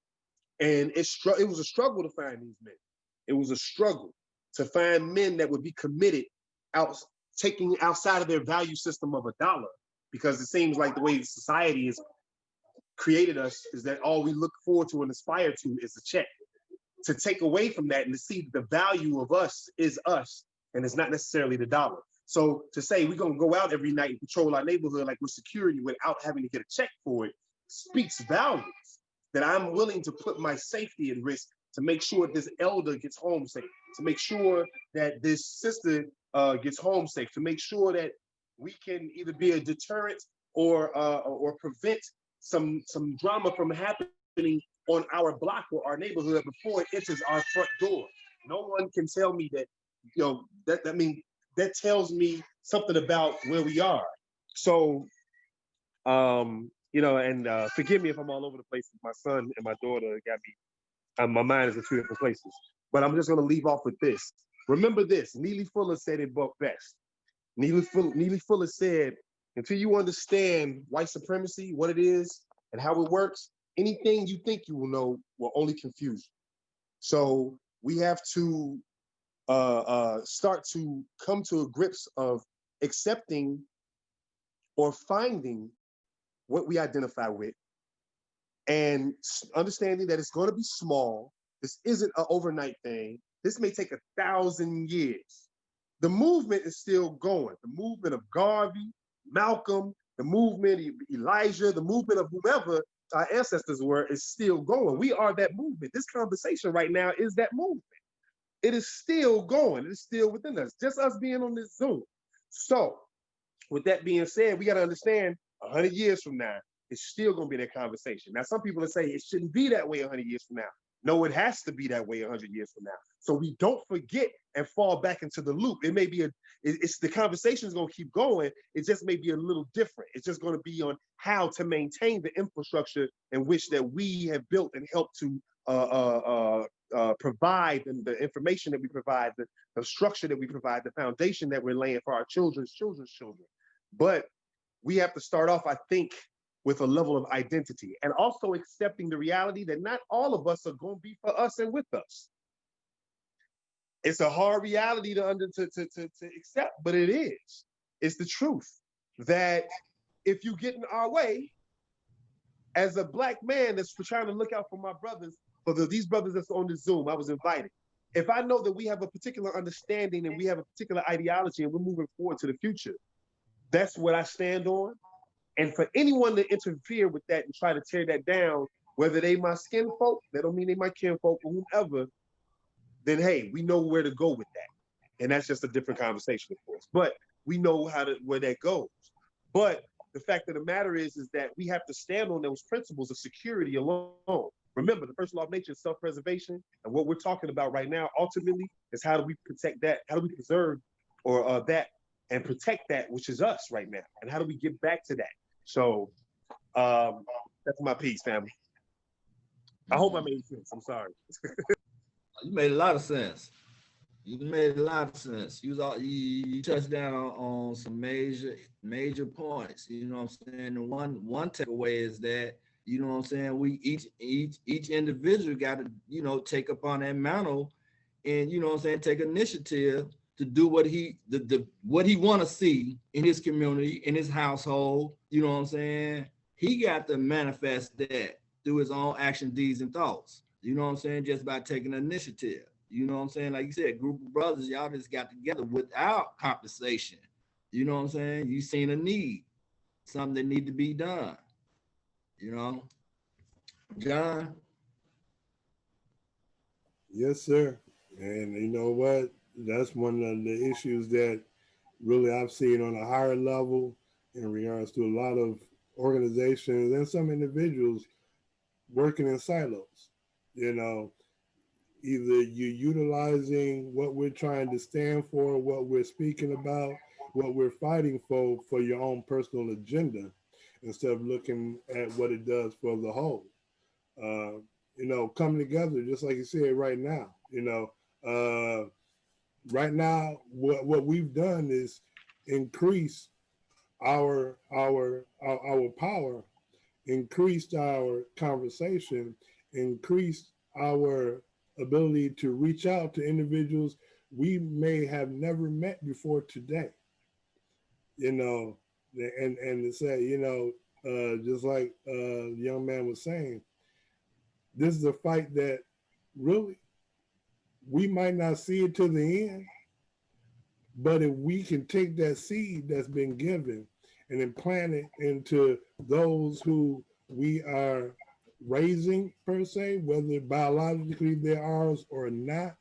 And it was a struggle to find these men. It was a struggle to find men that would be committed taking outside of their value system of a dollar, because it seems like the way society has created us is that all we look forward to and aspire to is a check. To take away from that and to see the value of us is us, and it's not necessarily the dollar. So to say we're gonna go out every night and patrol our neighborhood like we're security without having to get a check for it speaks values, that I'm willing to put my safety at risk to make sure this elder gets home safe, to make sure that this sister gets home safe, to make sure that we can either be a deterrent or prevent some drama from happening on our block or our neighborhood before it enters our front door. No one can tell me that, that tells me something about where we are. So, and forgive me if I'm all over the place. My son and my daughter got me, my mind is in two different places. But I'm just gonna leave off with this. Remember this, Neely Fuller said it best. Neely Fuller said, until you understand white supremacy, what it is, and how it works, anything you think you will know will only confuse you. So we have to start to come to a grips of accepting or finding what we identify with, and understanding that it's going to be small. This isn't an overnight thing. This may take 1,000 years. The movement is still going. The movement of Garvey, Malcolm, the movement of Elijah, the movement of whomever our ancestors were is still going. We are that movement. This conversation right now is that movement. It is still going. It is still within us, just us being on this Zoom. So with that being said, we got to understand 100 years from now, it's still going to be that conversation. Now, some people are saying it shouldn't be that way 100 years from now. No, it has to be that way 100 years from now. So we don't forget and fall back into the loop. It may be it's the conversation is going to keep going. It just may be a little different. It's just going to be on how to maintain the infrastructure in which that we have built and helped to provide, and the information that we provide, the structure that we provide, the foundation that we're laying for our children's children. But we have to start off, I think, with a level of identity, and also accepting the reality that not all of us are going to be for us and with us. It's a hard reality to accept, but it is. It's the truth that if you get in our way, as a black man that's trying to look out for my brothers, for these brothers that's on the Zoom, I was invited. If I know that we have a particular understanding and we have a particular ideology and we're moving forward to the future, that's what I stand on. And for anyone to interfere with that and try to tear that down, whether they my skin folk, that don't mean they my kin folk or whomever, then hey, we know where to go with that. And that's just a different conversation, of course. But we know where that goes. But the fact of the matter is that we have to stand on those principles of security alone. Remember, the first law of nature is self-preservation. And what we're talking about right now, ultimately, is how do we protect that? How do we preserve or that and protect that which is us right now? And how do we get back to that? So that's my piece, family. I hope I made sense. I'm sorry. You made a lot of sense. You made a lot of sense. You was all you touched down on some major points. You know what I'm saying? And one takeaway is that, you know what I'm saying, we each individual got to, you know, take upon that mantle and, you know what I'm saying, take initiative to do what he want to see in his community, in his household. You know what I'm saying? He got to manifest that through his own action, deeds, and thoughts. You know what I'm saying? Just by taking initiative. You know what I'm saying? Like you said, group of brothers, y'all just got together without compensation. You know what I'm saying? You seen a need, something that need to be done. You know, John. Yes, sir. And you know what? That's one of the issues that really I've seen on a higher level in regards to a lot of organizations and some individuals working in silos. You know, either you utilizing what we're trying to stand for, what we're speaking about, what we're fighting for your own personal agenda, instead of looking at what it does for the whole. Uh, you know, coming together, just like you said right now. You know, right now, what we've done is increase our power, increased our conversation, increased our ability to reach out to individuals we may have never met before today. You know, and to say, you know, just like the young man was saying, this is a fight that really we might not see it to the end, but if we can take that seed that's been given and implant it into those who we are raising, per se, whether biologically they're ours or not,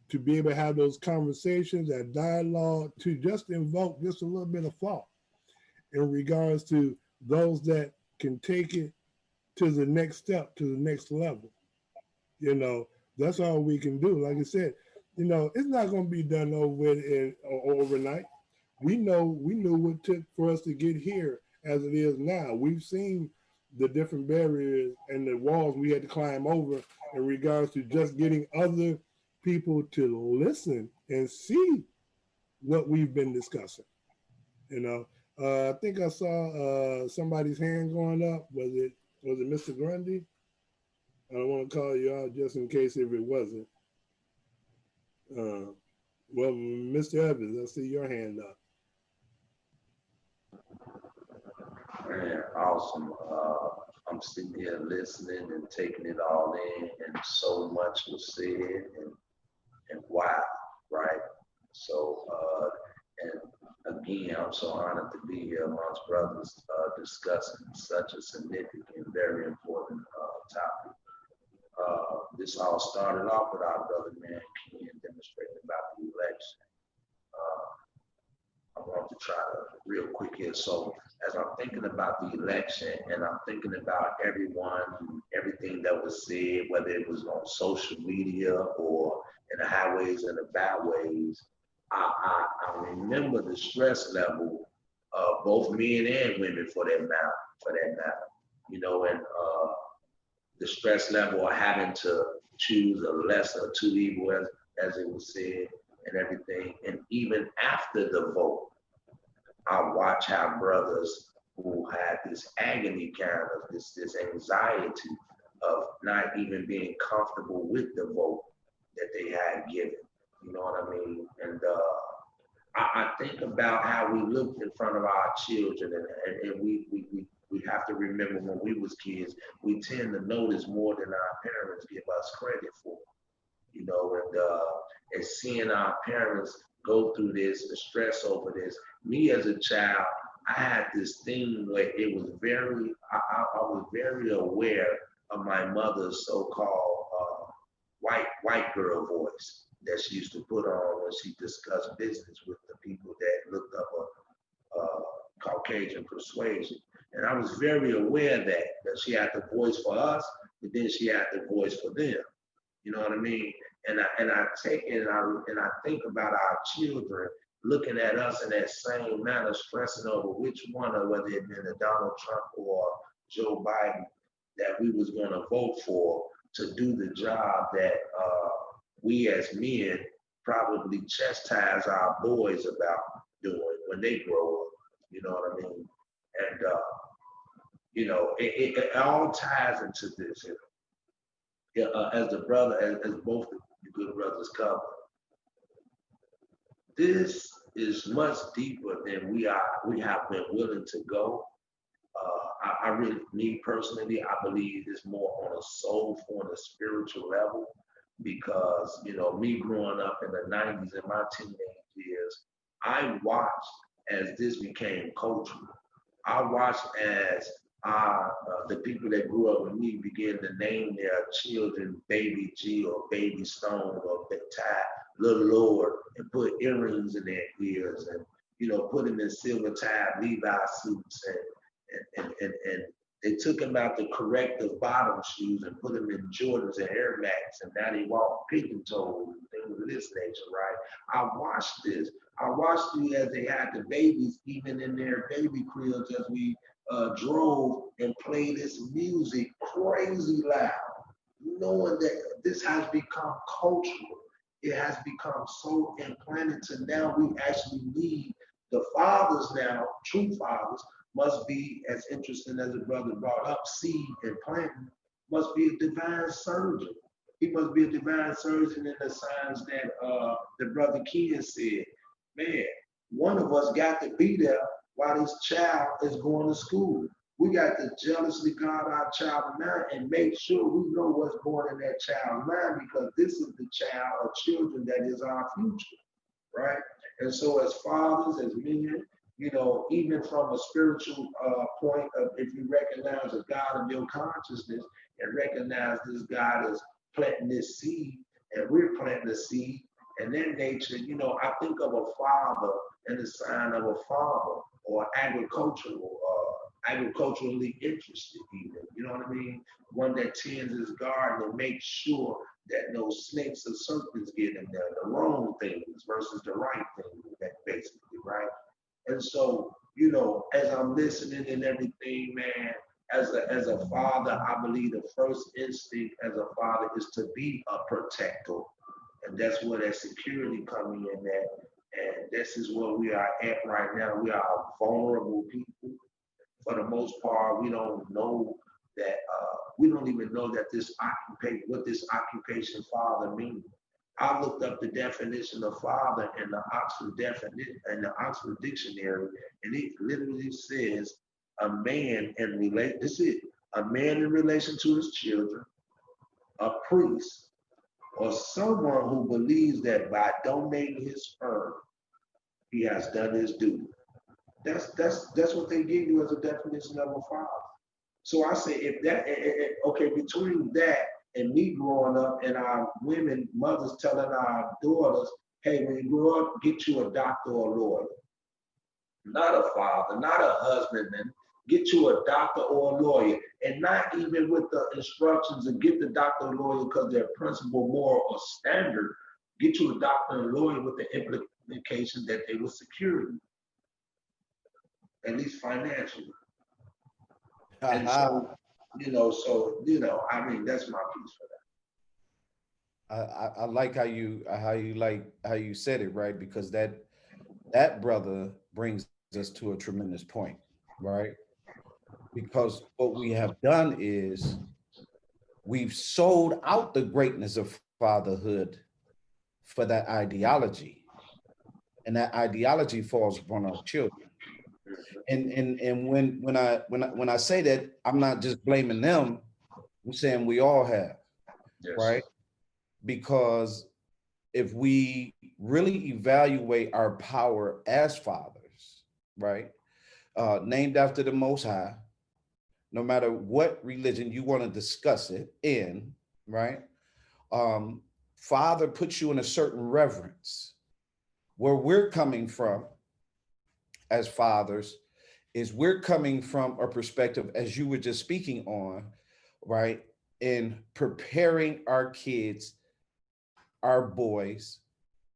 to be able to have those conversations, that dialogue, to just invoke just a little bit of thought in regards to those that can take it to the next step, to the next level. You know, that's all we can do. Like I said, you know, it's not going to be done overnight. We knew what it took for us to get here as it is now. We've seen the different barriers and the walls we had to climb over in regards to just getting other people to listen and see what we've been discussing. You know, I think I saw somebody's hand going up. Was it Mr. Grundy? I don't want to call you out just in case if it wasn't. Uh, well, Mr. Evans, I see your hand up. Man, awesome. I'm sitting here listening and taking it all in, and so much was said, and wow, right? So, and again, I'm so honored to be here amongst brothers discussing such a significant, very important topic. This all started off with our brother man Ken demonstrating about the election. I want to try to real quick here. So as I'm thinking about the election and I'm thinking about everyone, everything that was said, whether it was on social media or in the highways and the byways, I remember the stress level of both men and women for that matter. You know, and the stress level of having to choose a lesser two evil as it was said and everything. And even after the vote, I watch how brothers who had this agony kind of this anxiety of not even being comfortable with the vote that they had given. You know what I mean? And I think about how we looked in front of our children, and we have to remember when we was kids, we tend to notice more than our parents give us credit for. You know, and seeing our parents go through this, the stress over this. Me as a child, I had this thing where it was I was very aware of my mother's so-called white girl voice that she used to put on when she discussed business with the people that looked up a Caucasian persuasion. And I was very aware that she had the voice for us, but then she had the voice for them. You know what I mean? And I take it and I think about our children looking at us in that same manner, stressing over which one, or whether it been a Donald Trump or Joe Biden, that we was going to vote for to do the job that we as men probably chastise our boys about doing when they grow up. You know what I mean? And it all ties into this. As the brother, as both the good brothers cover, this is much deeper than we have been willing to go. I really, me personally, I believe it's more on a soulful and a spiritual level because, me growing up in the 90s in my teenage years, I watched as this became cultural. I watched as the people that grew up with me began to name their children Baby G or Baby Stone or Ty, Little Lord, and put earrings in their ears and, put them in silver tie Levi suits and they took him out the corrective bottom shoes and put him in Jordans and Air Max, and now they walk pigeon toed and things of this nature, right? I watched this. I watched it as they had the babies, even in their baby cribs, as we drove and played this music crazy loud, knowing that this has become cultural. It has become so implanted to now we actually need the fathers now, true fathers, must be, as interesting as the brother brought up, seed and planting, must be a divine surgeon. He must be a divine surgeon in the signs that the brother Ken said. Man, one of us got to be there while this child is going to school. We got to jealously guard our child mind and make sure we know what's going in that child's mind because this is the child or children that is our future, right? And so as fathers, as men, even from a spiritual point of if you recognize a God of your consciousness and recognize this God is planting this seed and we're planting the seed and then nature, I think of a father and the sign of a farmer or agriculturally interested even, you know what I mean? One that tends his garden and makes sure that no snakes or serpents get in there, the wrong things versus the right things, basically, right? And so, as I'm listening and everything, man, as a father, I believe the first instinct as a father is to be a protector. And that's where that security coming in at. And this is where we are at right now. We are vulnerable people. For the most part, we don't know that, we don't even know that what this occupation father means. I looked up the definition of father in the Oxford Dictionary, and it literally says a man in relation. This is a man in relation to his children, a priest, or someone who believes that by donating his sperm, he has done his duty. That's what they give you as a definition of a father. So I say, if that, okay, between that and me growing up and our women, mothers telling our daughters, hey, when you grow up, get you a doctor or a lawyer. Not a father, not a husbandman. Get you a doctor or a lawyer. And not even with the instructions to get the doctor or lawyer because they're principle, moral, or standard. Get you a doctor and lawyer with the implication that they will secure you, at least financially. And so, I mean, that's my piece for I like how you said it, right? Because that brother brings us to a tremendous point, right? Because what we have done is we've sold out the greatness of fatherhood for that ideology, and that ideology falls upon our children. And when I say that, I'm not just blaming them. I'm saying we all have, Yes. right? Because if we really evaluate our power as fathers, right, named after the Most High, no matter what religion you want to discuss it in, right, Father puts you in a certain reverence. Where we're coming from as fathers is we're coming from a perspective, as you were just speaking on, right, in preparing our kids, our boys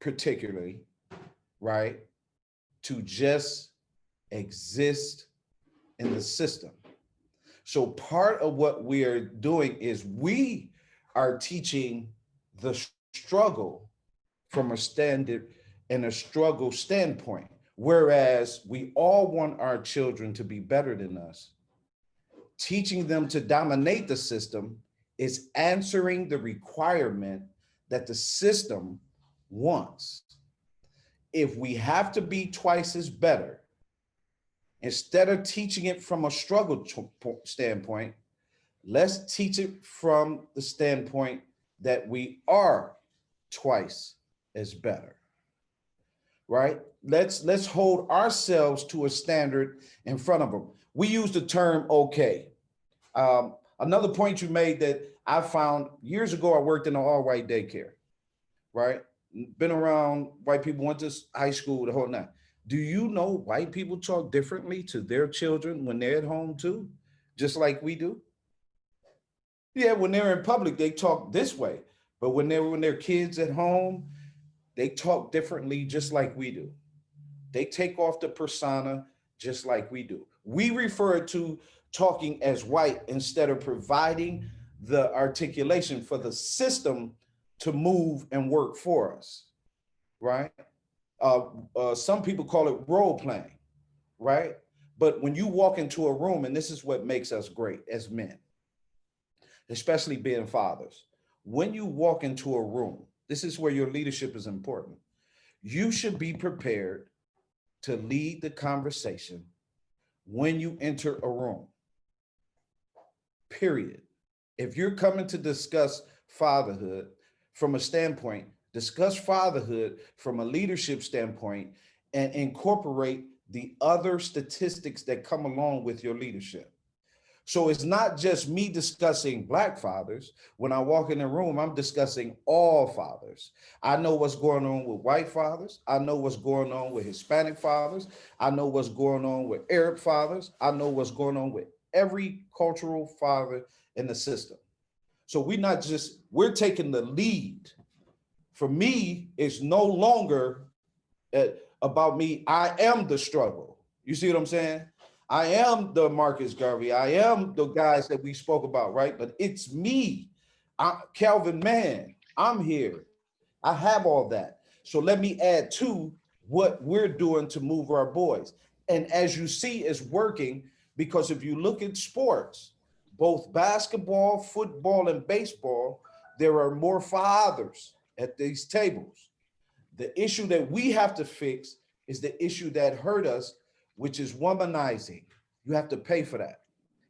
particularly, right, to just exist in the system. So part of what we are doing is we are teaching the struggle from a standard and a struggle standpoint. Whereas we all want our children to be better than us, teaching them to dominate the system is answering the requirement that the system wants. If we have to be twice as better, instead of teaching it from a struggle standpoint, let's teach it from the standpoint that we are twice as better, right? Let's hold ourselves to a standard in front of them. We use the term okay. Another point you made that I found years ago, I worked in an all-white daycare, right? Been around white people, went to high school, the whole nine. Do you know white people talk differently to their children when they're at home too? Just like we do? Yeah, when they're in public, they talk this way. But when they're kids at home, they talk differently just like we do. They take off the persona just like we do. We refer to talking as white instead of providing the articulation for the system to move and work for us, right? Some people call it role playing, right? But when you walk into a room, and this is what makes us great as men, especially being fathers, when you walk into a room, this is where your leadership is important. You should be prepared to lead the conversation when you enter a room, period. If you're coming to discuss fatherhood from a standpoint, discuss fatherhood from a leadership standpoint and incorporate the other statistics that come along with your leadership. So it's not just me discussing Black fathers. When I walk in the room, I'm discussing all fathers. I know what's going on with white fathers. I know what's going on with Hispanic fathers. I know what's going on with Arab fathers. I know what's going on with every cultural father in the system. So we're taking the lead. For me, it's no longer about me. I am the struggle. You see what I'm saying? I am the Marcus Garvey. I am the guys that we spoke about, right? But it's me. Calvin Mann. I'm here. I have all that. So let me add to what we're doing to move our boys. And as you see, it's working because if you look at sports, both basketball, football, and baseball, there are more fathers at these tables. The issue that we have to fix is the issue that hurt us, which is womanizing. You have to pay for that.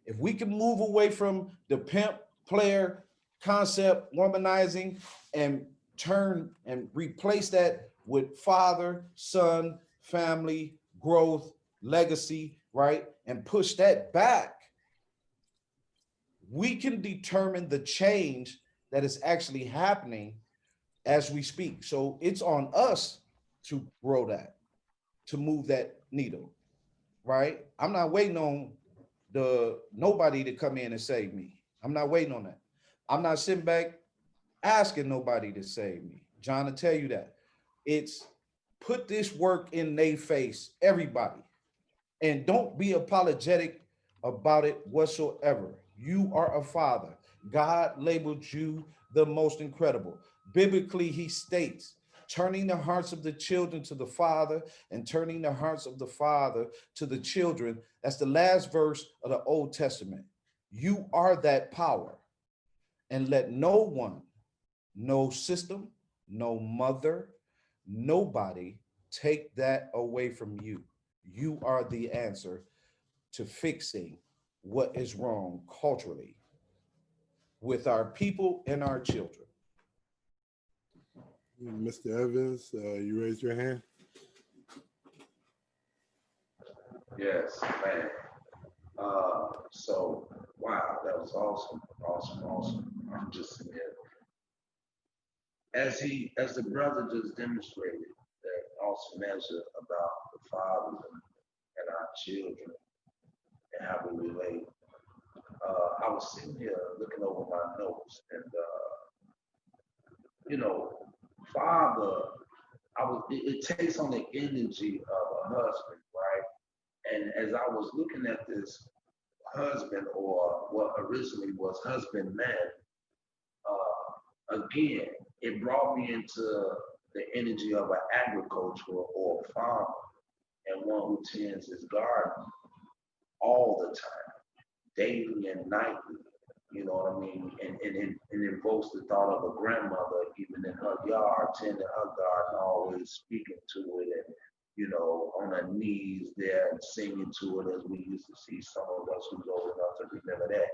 If we can move away from the pimp player concept, womanizing, and turn and replace that with father, son, family, growth, legacy, right? And push that back, we can determine the change that is actually happening as we speak. So it's on us to grow that, to move that needle, right? I'm not waiting on nobody to come in and save me. I'm not waiting on that. I'm not sitting back asking nobody to save me. John will tell you that. It's put this work in their face, everybody. And don't be apologetic about it whatsoever. You are a father. God labeled you the most incredible. Biblically, he states, turning the hearts of the children to the father and turning the hearts of the father to the children. That's the last verse of the Old Testament. You are that power. And let no one, no system, no mother, nobody take that away from you. You are the answer to fixing what is wrong culturally with our people and our children. Mr. Evans, you raised your hand. Yes, man. So wow, that was awesome, awesome, awesome. I'm just sitting here. As the brother just demonstrated that awesome measure about the fathers and our children and how we relate. I was sitting here looking over my notes, and you know, father, it takes on the energy of a husband, right? And as I was looking at this husband, or what originally was husband man, again, it brought me into the energy of an agricultural or a farmer and one who tends his garden all the time, daily and nightly. You know what I mean? And it invokes the thought of a grandmother, even in her yard, tending her garden, always speaking to it and, you know, on her knees there and singing to it, as we used to see some of us who's old enough to remember that.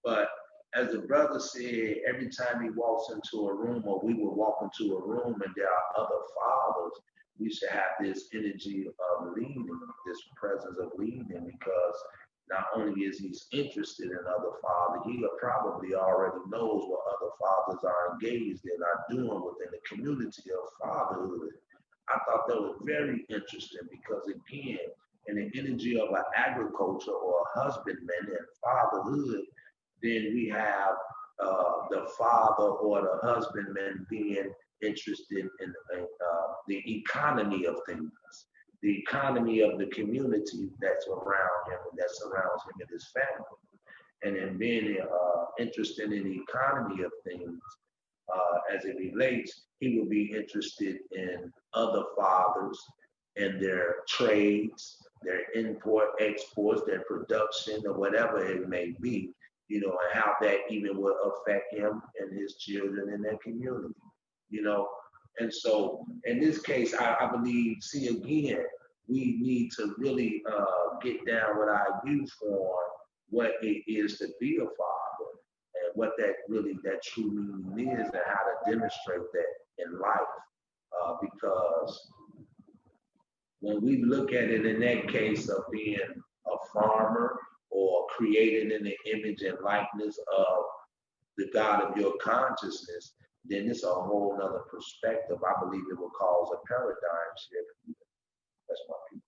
But as the brother said, every time he walks into a room, or we would walk into a room and there are other fathers, we should have this energy of leading, this presence of leading, because not only is he interested in other fathers, he probably already knows what other fathers are engaged in, are doing within the community of fatherhood. I thought that was very interesting because, again, in the energy of an agriculture or a husbandman and fatherhood, then we have the father or the husbandman being interested in the economy of things, the economy of the community that's around him and that surrounds him and his family. And then being interested in the economy of things as it relates, he will be interested in other fathers and their trades, their import, exports, their production, or whatever it may be, you know, and how that even will affect him and his children in their community, you know. And so in this case, I believe, see, again, we need to really get down with our youth on what it is to be a father and what that really, that true meaning is, and how to demonstrate that in life. Because when we look at it in that case of being a farmer or created in the image and likeness of the God of your consciousness, then it's a whole nother perspective. I believe it will cause a paradigm shift. That's my piece.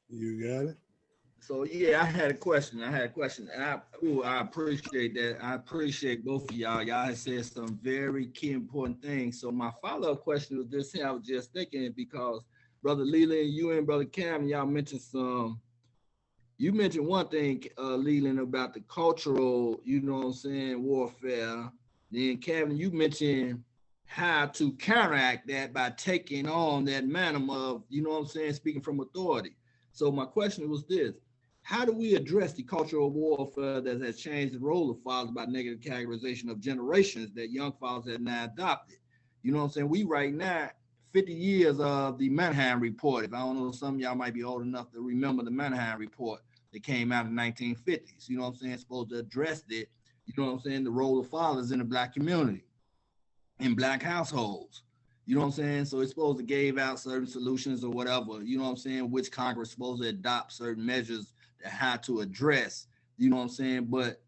You got it? So yeah, I had a question, and I appreciate that. I appreciate both of y'all. Y'all have said some very key important things. So my follow-up question was this here. I was just thinking, because Brother Leland, you and Brother Cam, y'all mentioned some. You mentioned one thing, Leland, about the cultural, you know what I'm saying, warfare. Then Kevin, you mentioned how to counteract that by taking on that manner of, you know what I'm saying, speaking from authority. So my question was this: how do we address the cultural warfare that has changed the role of fathers by negative categorization of generations that young fathers have now adopted? You know what I'm saying? We right now, 50 years of the Manheim Report. If I don't know, some of y'all might be old enough to remember the Manheim Report that came out in the 1950s. You know what I'm saying? It's supposed to address it, you know what I'm saying, the role of fathers in the Black community, in Black households. You know what I'm saying? So it's supposed to give out certain solutions or whatever, you know what I'm saying, which Congress is supposed to adopt certain measures that how to address, you know what I'm saying? But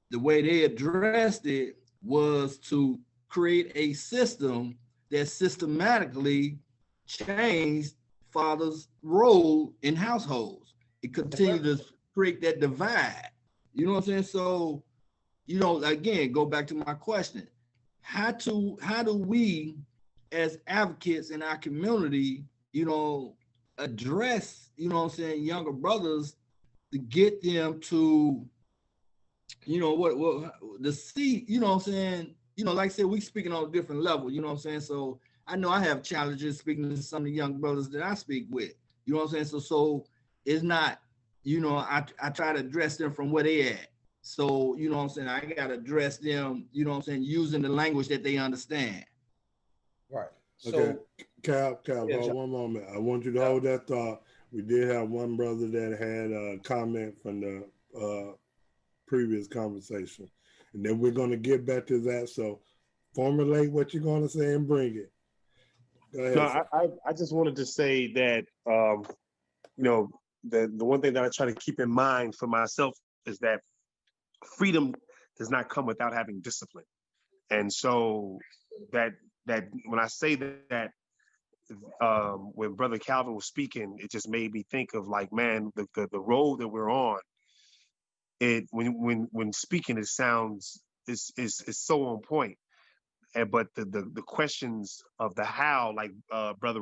the way they addressed it was to create a system that systematically changed fathers' role in households. It continued to create that divide. You know what I'm saying? So, you know, again, go back to my question. How do we as advocates in our community, you know, address, you know what I'm saying, younger brothers to get them to, you know, what the see, you know what I'm saying? You know, like I said, we speaking on a different level, you know what I'm saying? So I know I have challenges speaking to some of the young brothers that I speak with, you know what I'm saying? So it's not, you know, I try to address them from where they at. So, you know what I'm saying? I got to address them, you know what I'm saying, using the language that they understand. Right. Okay, So, Cal, yeah, hold one moment. I want you to hold that thought. We did have one brother that had a comment from the previous conversation, and then we're going to get back to that. So formulate what you're going to say and bring it. Go ahead. No, I just wanted to say that you know, the one thing that I try to keep in mind for myself is that freedom does not come without having discipline. And so that when I say that when Brother Calvin was speaking, it just made me think of, like, man, the road that we're on. It when speaking, it sounds is so on point. But the questions of the how, like Brother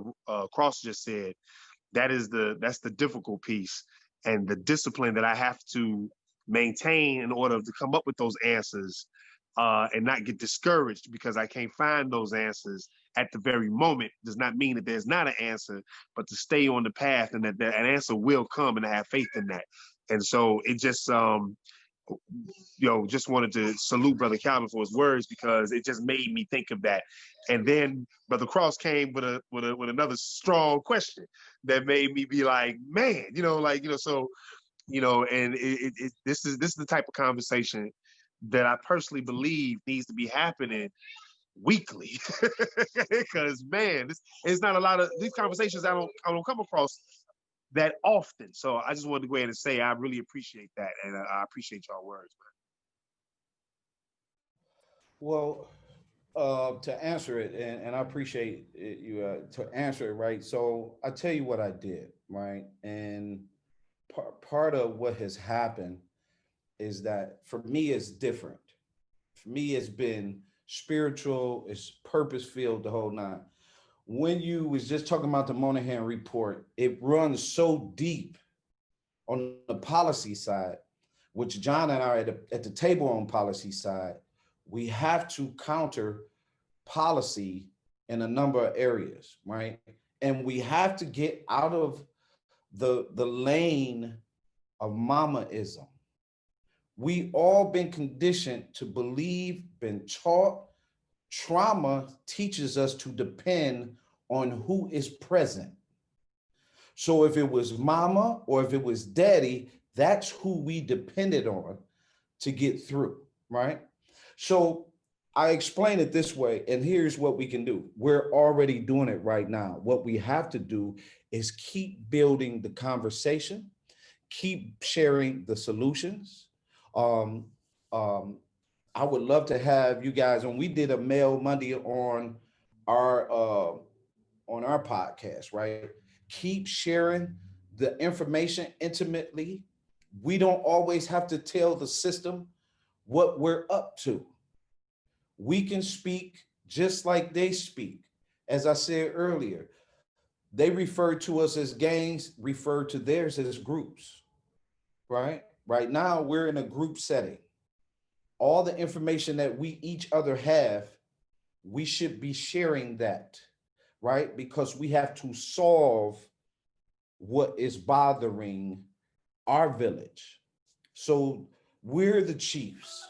Cross just said, that's the difficult piece, and the discipline that I have to maintain in order to come up with those answers and not get discouraged because I can't find those answers at the very moment does not mean that there's not an answer, but to stay on the path and that an answer will come and I have faith in that. And so it just, just wanted to salute Brother Calvin for his words because it just made me think of that. And then Brother Cross came with another strong question that made me be like, man, so and this is the type of conversation that I personally believe needs to be happening weekly because man, it's not a lot of these conversations I don't come across that often. So I just wanted to go ahead and say I really appreciate that, and I appreciate y'all words, man. Well, to answer it, and I appreciate it, you to answer it, right? So I tell you what I did, right? And part of what has happened is that for me it's different. For me, it's been spiritual, it's purpose filled, the whole nine. When you was just talking about the Monahan report, it runs so deep on the policy side, which John and I are at the table on policy side. We have to counter policy in a number of areas, right? And we have to get out of the lane of mamaism. We all been conditioned to believe, been taught. Trauma teaches us to depend on who is present. So if it was mama or if it was daddy, that's who we depended on to get through, right? So I explain it this way, and here's what we can do. We're already doing it right now. What we have to do is keep building the conversation, keep sharing the solutions. Um, um, I would love to have you guys on. We did a Mail Monday on our podcast, right? Keep sharing the information intimately. We don't always have to tell the system what we're up to. We can speak just like they speak. As I said earlier, they refer to us as gangs, refer to theirs as groups, right? Right now, we're in a group setting. All the information that we each other have, we should be sharing that, right? Because we have to solve what is bothering our village. So we're the chiefs.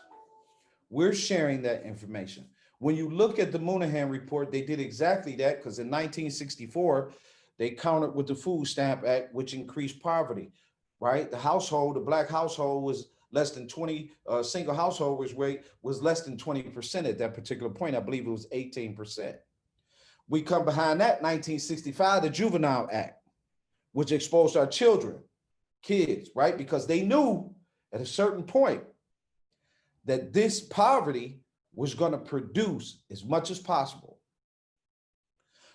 We're sharing that information. When you look at the Monahan report, they did exactly that because in 1964, they countered with the Food Stamp Act, which increased poverty, right? The black household was less than 20, single householders rate was less than 20% at that particular point. I believe it was 18%. We come behind that 1965, the Juvenile Act, which exposed our kids, right? Because they knew at a certain point that this poverty was going to produce as much as possible.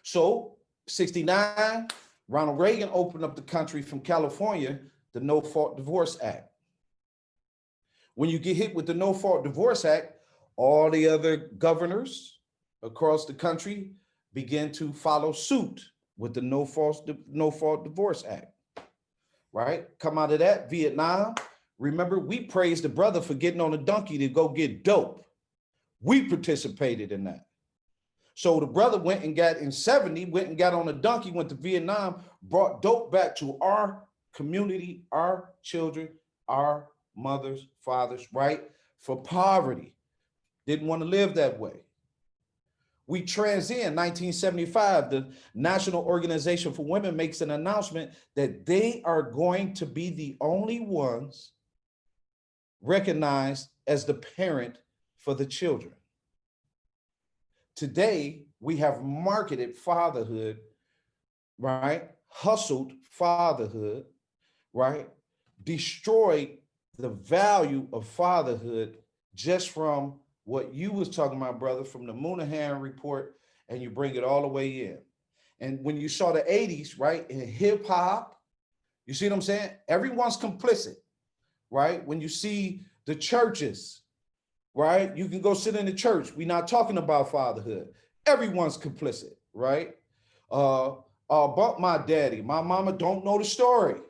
So 69, Ronald Reagan opened up the country from California, the No Fault Divorce Act. When you get hit with the No Fault Divorce Act, all the other governors across the country begin to follow suit with the No Fault Divorce Act, right? Come out of that, Vietnam. Remember, we praised the brother for getting on a donkey to go get dope. We participated in that. So the brother went and got in 70, went and got on a donkey, went to Vietnam, brought dope back to our community, our children, our mothers, fathers, right? For poverty. Didn't want to live that way. We transcend 1975, the National Organization for Women makes an announcement that they are going to be the only ones recognized as the parent for the children. Today, we have marketed fatherhood, right? Hustled fatherhood, right? Destroyed the value of fatherhood just from what you was talking about, brother, from the Monahan report, and you bring it all the way in. And when you saw the 80s, right, in hip hop, you see what I'm saying? Everyone's complicit, right? When you see the churches, right? You can go sit in the church. We're not talking about fatherhood. Everyone's complicit, right? About my daddy, my mama don't know the story.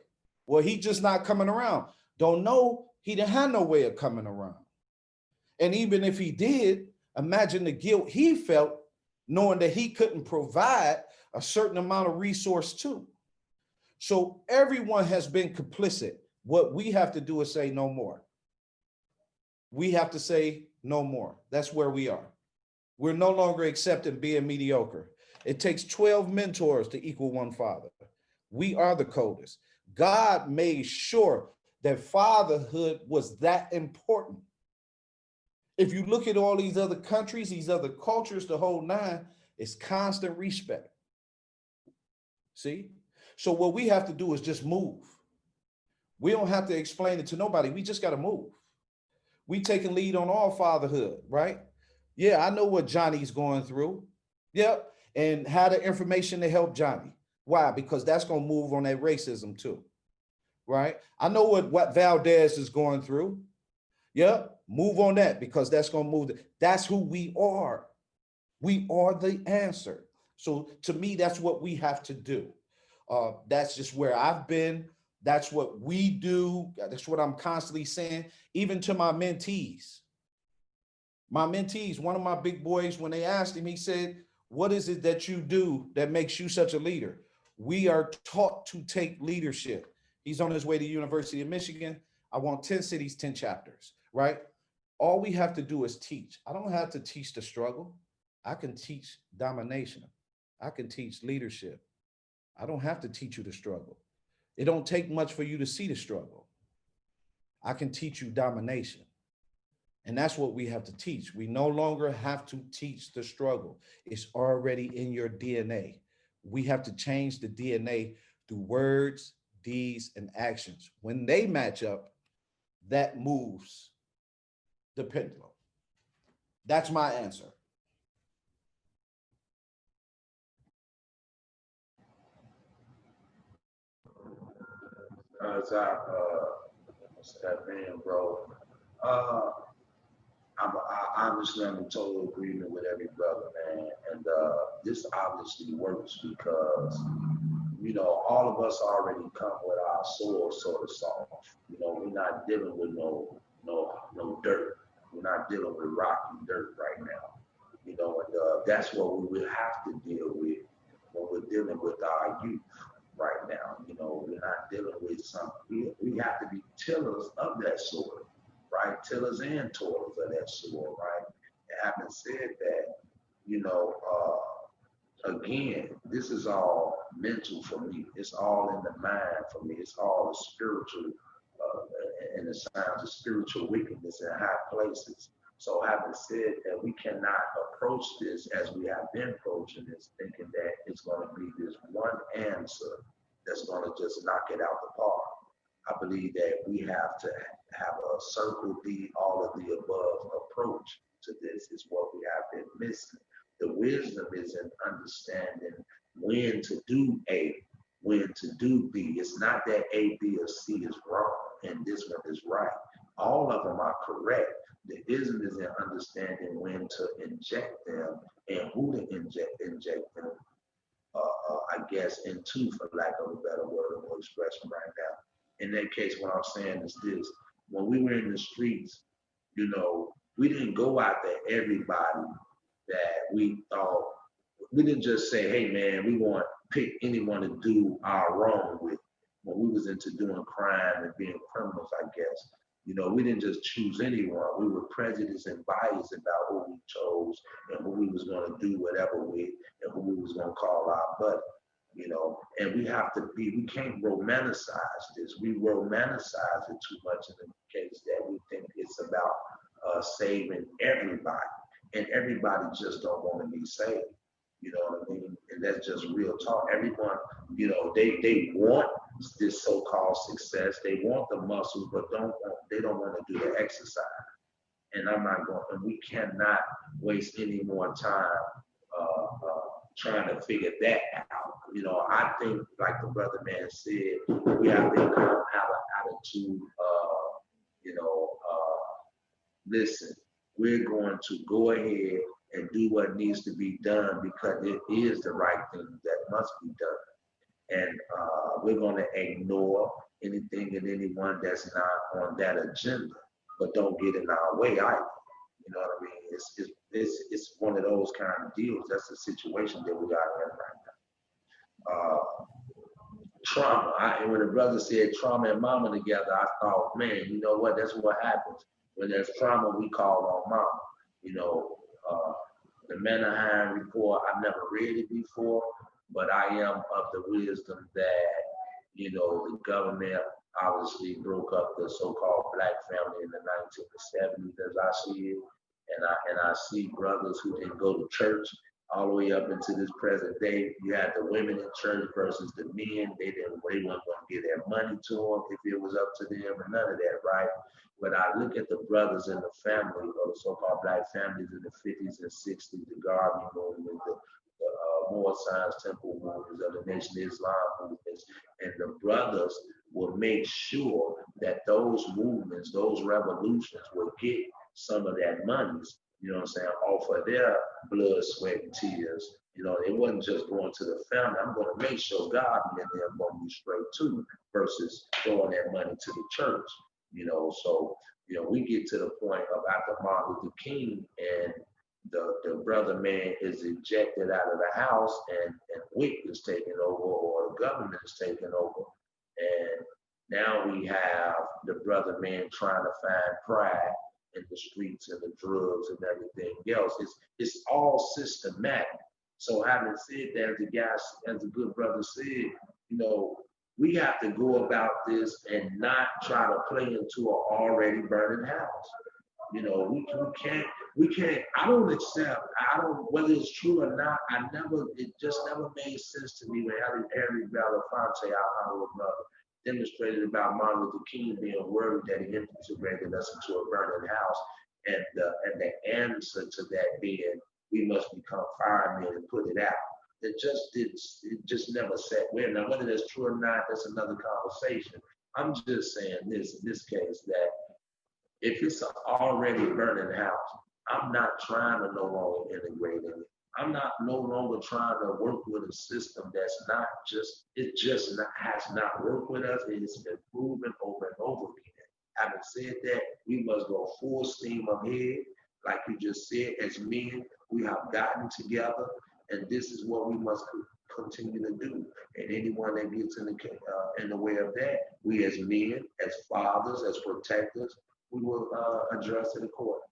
Well, he just not coming around. Don't know, he didn't have no way of coming around. And even if he did, imagine the guilt he felt knowing that he couldn't provide a certain amount of resource too. So everyone has been complicit. What we have to do is say no more. We have to say no more. That's where we are. We're no longer accepting being mediocre. It takes 12 mentors to equal one father. We are the coldest. God made sure that fatherhood was that important. If you look at all these other countries, these other cultures, the whole nine, it's constant respect. See? So what we have to do is just move. We don't have to explain it to nobody. We just got to move. We taking lead on all fatherhood, right? Yeah, I know what Johnny's going through. Yep. And how the information to help Johnny. Why? Because that's going to move on that racism too, right? I know what Valdez is going through. Yep. Move on that because that's going to move. That's who we are. We are the answer. So to me, that's what we have to do. That's just where I've been. That's what we do. That's what I'm constantly saying, even to my mentees. My mentees, one of my big boys, when they asked him, he said, what is it that you do that makes you such a leader? We are taught to take leadership. He's on his way to University of Michigan. I want 10 cities, 10 chapters, right? All we have to do is teach. I don't have to teach the struggle. I can teach domination. I can teach leadership. I don't have to teach you the struggle. It don't take much for you to see the struggle. I can teach you domination. And that's what we have to teach. We no longer have to teach the struggle. It's already in your DNA. We have to change the DNA through words, deeds, and actions. When they match up, that moves the pendulum. That's my answer. As I step in, bro, uh, obviously I'm in total agreement with every brother, man, and this obviously works because all of us already come with our soul sort of soft. We're not dealing with no dirt. We're not dealing with rock and dirt right now. And that's what we will have to deal with when we're dealing with our youth right now. We're not dealing with we have to be tillers of that soil, right? Tillers and toilers of that soil, right? And having said that, again, this is all mental for me. It's all in the mind for me. It's all spiritual, and the signs of spiritual wickedness in high places. So having said that, we cannot approach this as we have been approaching this, thinking that it's going to be this one answer that's going to just knock it out the park. I believe that we have to have a circle D, all of the above approach to this is what we have been missing. The wisdom is in understanding when to do A, when to do B. It's not that A, B, or C is wrong and this one is right. All of them are correct. The wisdom is in understanding when to inject them and who to inject them, I guess, into, for lack of a better word or expression right now. In that case, what I'm saying is this. When we were in the streets, we didn't go out there everybody that we thought, we didn't just say, hey man, we want to pick anyone to do our wrong with. When we was into doing crime and being criminals, I guess, we didn't just choose anyone. We were prejudiced and biased about who we chose and who we was going to do whatever with and who we was going to call our buddy. And we have to we can't romanticize this. We romanticize it too much in the case that we think it's about saving everybody. And everybody just don't want to be saved. You know what I mean? And that's just real talk. Everyone, they want this so-called success. They want the muscles, but they don't want to do the exercise. And I'm not going, and we cannot waste any more time trying to figure that out. I think, like the brother man said, we have to come have an attitude of, listen, we're going to go ahead and do what needs to be done because it is the right thing that must be done. And we're going to ignore anything and anyone that's not on that agenda, but don't get in our way either. You know what I mean? It's one of those kind of deals. That's the situation that we got in right now. Trauma. And when the brother said trauma and mama together, I thought, man, you know what? That's what happens. When there's trauma, we call on mama. You know, the Menahem report, I've never read it before, but I am of the wisdom that, you know, the government obviously broke up the so-called black family in the 1970s, as I see it. And I see brothers who didn't go to church all the way up into this present day. You had the women in church versus the men. They weren't going to give their money to them if it was up to them, and none of that, right? But I look at the brothers in the family, or the so-called black families in the 50s and 60s, the Garvey movement, the Moore Science Temple movements, of the Nation of Islam movements, and the brothers will make sure that those movements, those revolutions will get some of that money, you know what I'm saying, off of their blood, sweat, and tears. You know, it wasn't just going to the family. I'm going to make sure God and them going to be straight too, versus throwing that money to the church. You know, so, you know, we get to the point of after Martin Luther King and the brother man is ejected out of the house, and WIC is taking over, or the government is taking over. And now we have the brother man trying to find pride in the streets and the drugs and everything else. It's all systematic. So having said that, as the good brother said, you know, we have to go about this and not try to play into an already burning house. You know, we can't, whether it's true or not, it just never made sense to me when Harry Belafonte, our honorable brother, demonstrated about Martin Luther King being worried that he integrated us into a burning house, and the answer to that being, we must become firemen and put it out. It just never sat well. Now, whether that's true or not, that's another conversation. I'm just saying this, in this case, that if it's an already burning house, I'm not trying to no longer integrate in it. I'm not no longer trying to work with a system that's not just, has not worked with us. It's been proven over and over again. Having said that, we must go full steam ahead. Like you just said, as men, we have gotten together, and this is what we must continue to do. And anyone that gets in the way of that, we as men, as fathers, as protectors, we will address it accordingly.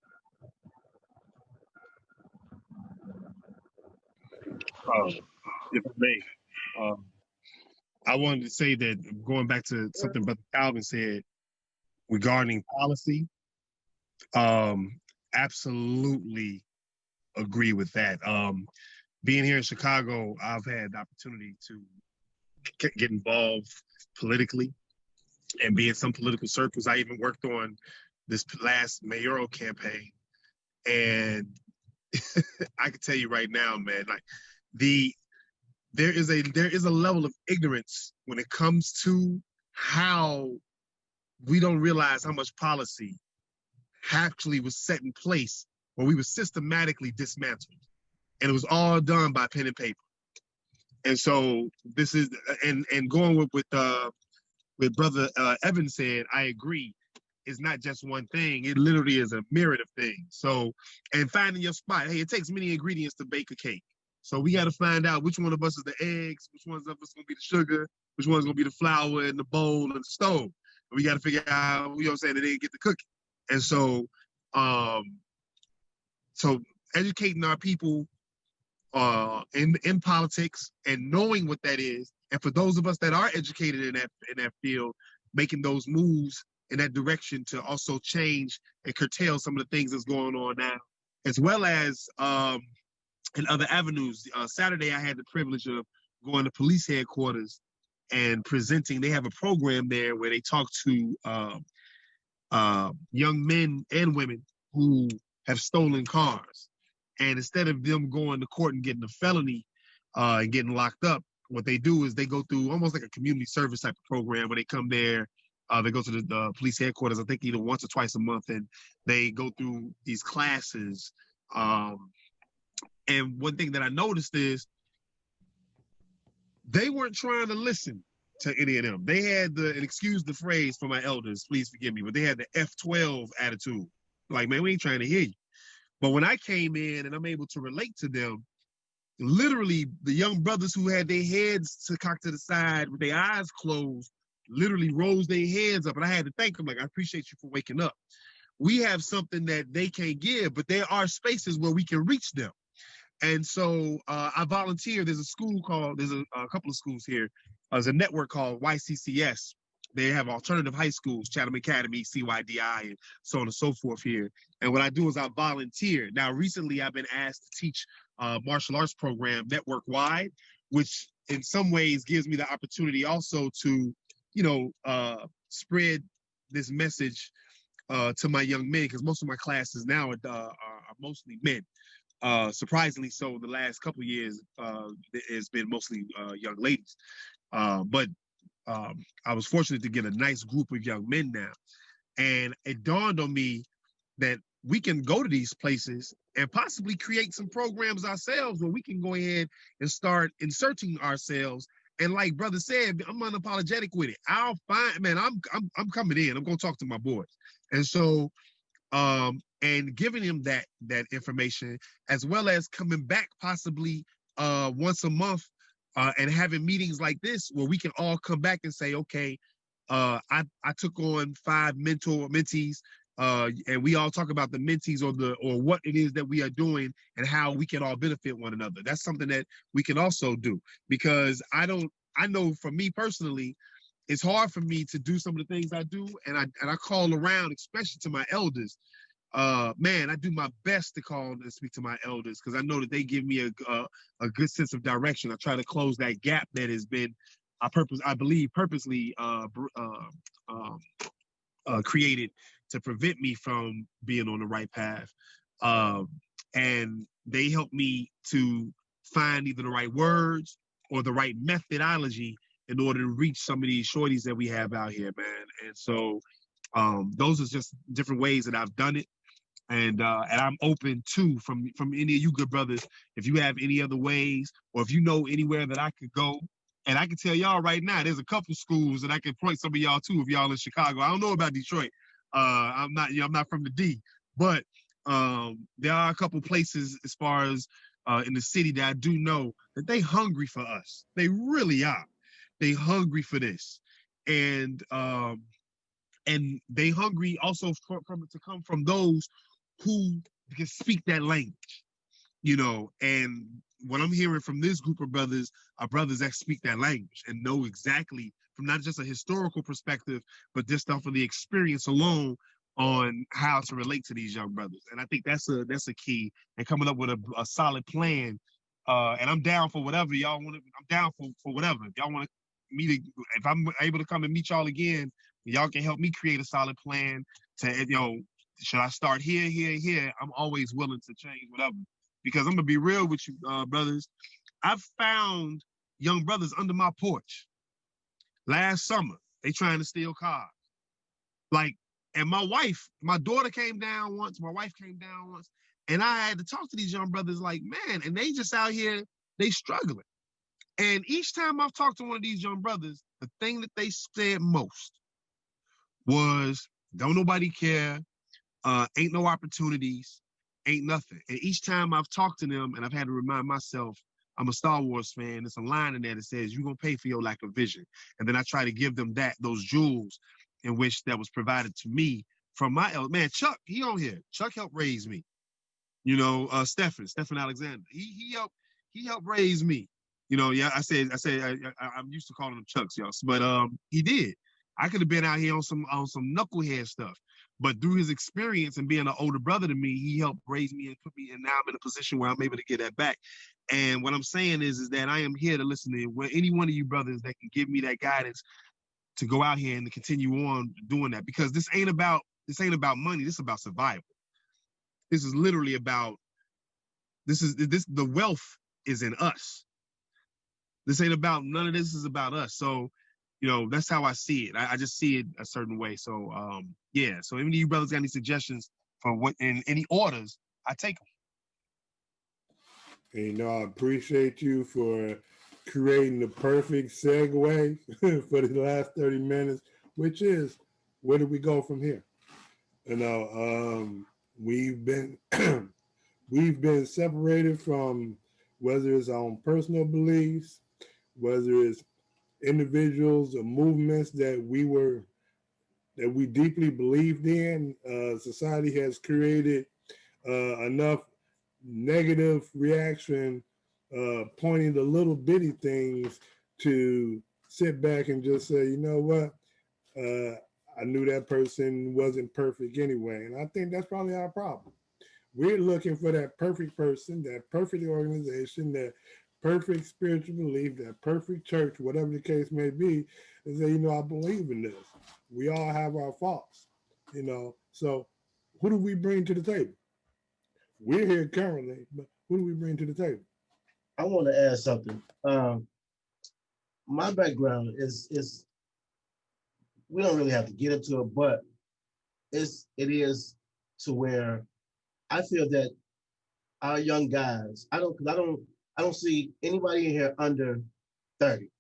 If I may, I wanted to say that, going back to something Brother Calvin said regarding policy, absolutely agree with that. Being here in Chicago, I've had the opportunity to get involved politically and be in some political circles. I even worked on this last mayoral campaign, and I can tell you right now, man, like there is a level of ignorance when it comes to how we don't realize how much policy actually was set in place where we were systematically dismantled, and it was all done by pen and paper. And so this is, and going with Brother Evan said, I agree. It's not just one thing. It literally is a myriad of things. So, and finding your spot. Hey, it takes many ingredients to bake a cake. So we got to find out which one of us is the eggs, which one's of us going to be the sugar, which one's going to be the flour and the bowl and the stove. And we got to figure out, you know what I'm saying, that they get the cooking. And so, so educating our people in politics and knowing what that is, and for those of us that are educated in that field, making those moves in that direction to also change and curtail some of the things that's going on now, as well as in other avenues. Saturday, I had the privilege of going to police headquarters and presenting. They have a program there where they talk to young men and women who have stolen cars. And instead of them going to court and getting a felony and getting locked up, what they do is they go through almost like a community service type of program where they come there. They go to the police headquarters, I think either once or twice a month, and they go through these classes. And one thing that I noticed is they weren't trying to listen to any of them. They had and excuse the phrase for my elders, please forgive me, but they had the F12 attitude. Like, man, we ain't trying to hear you. But when I came in and I'm able to relate to them, literally the young brothers who had their heads cocked to the side with their eyes closed, literally rose their hands up. And I had to thank them, like, I appreciate you for waking up. We have something that they can't give, but there are spaces where we can reach them. And so I volunteer. There's a couple of schools here. There's a network called YCCS. They have alternative high schools, Chatham Academy, CYDI, and so on and so forth here. And what I do is I volunteer. Now, recently I've been asked to teach martial arts program network wide, which in some ways gives me the opportunity also to, spread this message to my young men, because most of my classes now are mostly men. Surprisingly so, the last couple of years it's been mostly young ladies. But I was fortunate to get a nice group of young men now. And it dawned on me that we can go to these places and possibly create some programs ourselves where we can go ahead and start inserting ourselves. And like brother said, I'm unapologetic with it. I'll find, man, I'm coming in. I'm gonna talk to my boys. And so and giving him that information, as well as coming back possibly once a month and having meetings like this where we can all come back and say, okay, I took on 5 mentees, and we all talk about the mentees or what it is that we are doing and how we can all benefit one another. That's something that we can also do, because I know for me personally, it's hard for me to do some of the things I do, and I call around, especially to my elders. Man, I do my best to call and speak to my elders, because I know that they give me a good sense of direction. I try to close that gap that has been, I believe, purposely created to prevent me from being on the right path. And they help me to find either the right words or the right methodology in order to reach some of these shorties that we have out here, man. And so those are just different ways that I've done it. And I'm open too from any of you good brothers. If you have any other ways, or if you know anywhere that I could go, and I can tell y'all right now, there's a couple schools that I can point some of y'all to if y'all in Chicago. I don't know about Detroit. I'm not from the D, but there are a couple places as far as in the city that I do know that they hungry for us. They really are. They hungry for this, and they hungry also to come from those who can speak that language, and what I'm hearing from this group of brothers are brothers that speak that language and know exactly, from not just a historical perspective, but just off of the experience alone, on how to relate to these young brothers. And I think that's a key, and coming up with a solid plan. And I'm down for whatever y'all want. I'm down for whatever. If y'all want me to, if I'm able to come and meet y'all again, y'all can help me create a solid plan to, should I start here? I'm always willing to change whatever. Because I'm gonna be real with you, brothers. I've found young brothers under my porch last summer. They trying to steal cars. And my daughter came down once, my wife came down once, and I had to talk to these young brothers like, man, and they just out here, they struggling. And each time I've talked to one of these young brothers, the thing that they said most was, don't nobody care, ain't no opportunities, ain't nothing. And each time I've talked to them, and I've had to remind myself, I'm a Star Wars fan. There's a line in there that says, you're going to pay for your lack of vision. And then I try to give them those jewels in which that was provided to me from my elder. Man, Chuck, he on here. Chuck helped raise me. Stephen Alexander. He helped raise me. Yeah, I'm used to calling him Chucks, y'all. But he did. I could have been out here on some knucklehead stuff. But through his experience and being an older brother to me, he helped raise me and put me in. Now I'm in a position where I'm able to get that back. And what I'm saying is that I am here to listen to any one of you brothers that can give me that guidance to go out here and to continue on doing that. Because this ain't about money. This is about survival. This is literally about, the wealth is in us. This ain't about, none of this is about us. So, that's how I see it. I just see it a certain way. So, yeah. So, any of you brothers got any suggestions for what, in any orders, I take them. I appreciate you for creating the perfect segue for the last 30 minutes, which is, where do we go from here? We've been we've been separated from whether it's our own personal beliefs, whether it's individuals or movements that we deeply believed in. Society has created enough negative reaction, pointing to little bitty things to sit back and just say, you know what, I knew that person wasn't perfect anyway. And I think that's probably our problem. We're looking for that perfect person, that perfect organization, that perfect spiritual belief, that perfect church, whatever the case may be, and say, you know, I believe in this. We all have our faults, you know. So who do we bring to the table? We're here currently, but who do we bring to the table? I want to add something. My background is we don't really have to get into it, but it is to where I feel that our young guys, I don't see anybody in here under 30.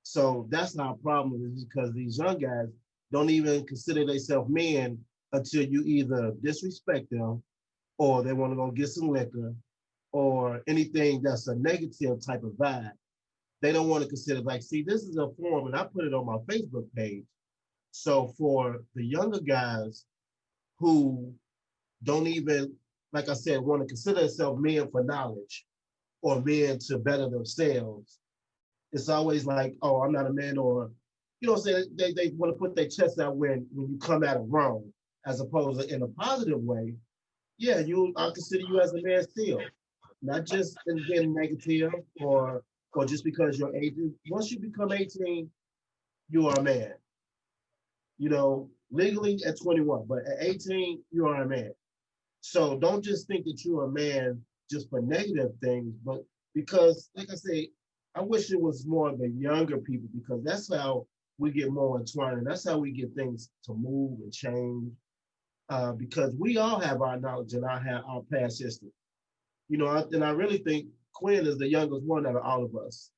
So that's our problem is because these young guys don't even consider themselves men until you either disrespect them or they want to go get some liquor or anything that's a negative type of vibe. They don't want to consider like, see, this is a forum, and I put it on my Facebook page. So for the younger guys who don't even, like I said, want to consider themselves men for knowledge or men to better themselves, it's always like, oh, I'm not a man, or you know what I'm saying? They want to put their chest out when you come at them wrong, as opposed to in a positive way. Yeah, I consider you as a man still, not just in being negative or just because you're 18. Once you become 18, you are a man. You know, legally at 21, but at 18, you are a man. So don't just think that you're a man just for negative things, but because, like I say, I wish it was more of the younger people because that's how we get more entwined and that's how we get things to move and change. Because we all have our knowledge and our past history. You know, and I really think Quinn is the youngest one out of all of us.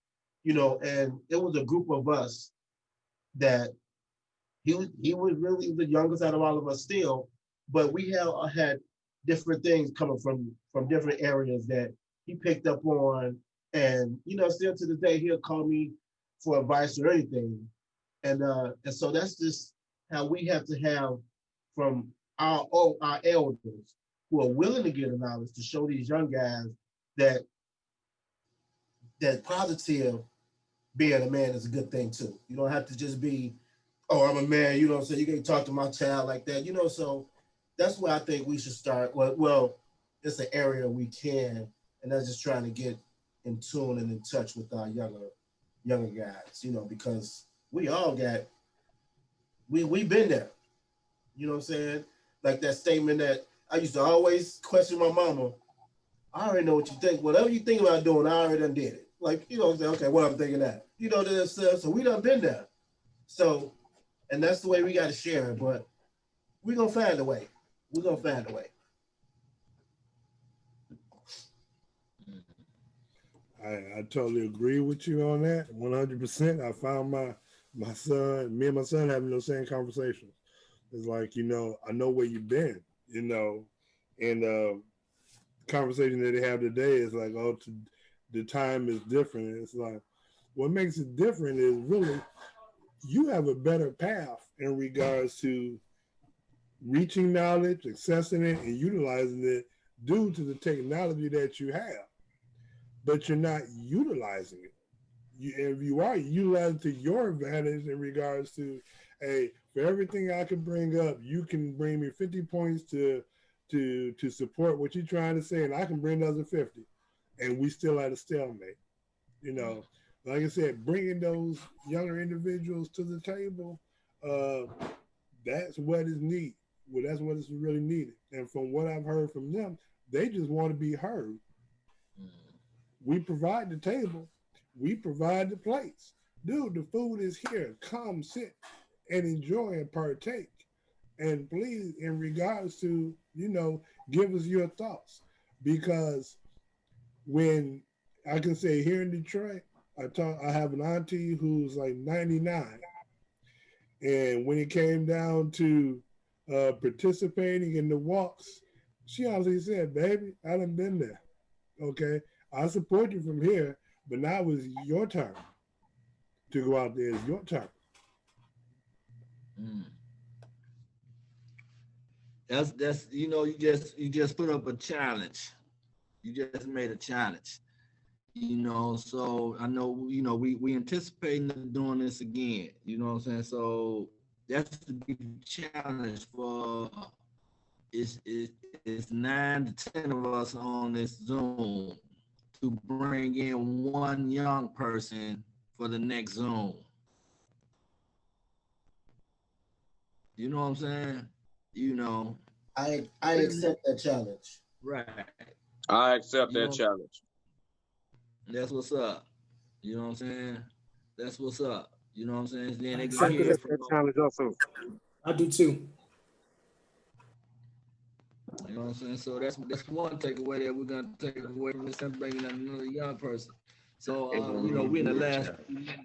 You know, and it was a group of us that he was really the youngest out of all of us still, but we had different things coming from different areas that he picked up on, and you know, still to this day he'll call me for advice or anything, and so that's just how we have to have from our elders who are willing to give the knowledge to show these young guys that that positive being a man is a good thing too. You don't have to just be, oh, I'm a man, you know what I'm saying? You can't talk to my child like that, you know. So that's where I think we should start. Well, it's an area we can, and that's just trying to get in tune and in touch with our younger guys, you know, because we all got we've been there. You know what I'm saying? Like that statement that I used to always question my mama. I already know what you think. Whatever you think about doing, I already done did it. Like, you know what I'm saying? Okay, what I'm thinking that. You know, so we done been there. So, and that's the way we got to share it. But we're going to find a way. We're going to find a way. I totally agree with you on that, 100%. I found my son, me and my son having those same conversations. It's like, you know, I know where you've been, you know, and conversation that they have today is like, oh, the time is different. It's like, what makes it different is really you have a better path in regards to reaching knowledge, accessing it, and utilizing it due to the technology that you have, but you're not utilizing it. If you are, you utilizing it to your advantage in regards to, hey, for everything I can bring up, you can bring me 50 points to support what you're trying to say, and I can bring another 50, and we still at a stalemate. You know, like I said, bringing those younger individuals to the table, uh, that's what is needed. Well, that's what is really needed. And from what I've heard from them, they just want to be heard. We provide the table, we provide the plates. Dude, the food is here. Come sit and enjoy and partake. And please, in regards to, you know, give us your thoughts. Because when I can say here in Detroit, I have an auntie who's like 99. And when it came down to participating in the walks, She honestly said, baby, I done been there. Okay. I support you from here, but now it's your turn to go out there. It's your turn. Mm. That's you just put up a challenge. You just made a challenge. So I know we anticipating doing this again. You know what I'm saying? So that's the big challenge for it's 9 to 10 of us on this Zoom to bring in one young person for the next Zoom. You know what I'm saying? You know, I accept that challenge. right. I accept You that know, challenge. that's what's up. You know what I'm saying? That's what's up. You know what I'm saying? Then I they can I accept hear that. accept from that challenge also. I do too. you know what I'm saying. So that's one takeaway that we're gonna take away from this and bringing in another young person. So It won't we're in even the be a last challenge. few minutes.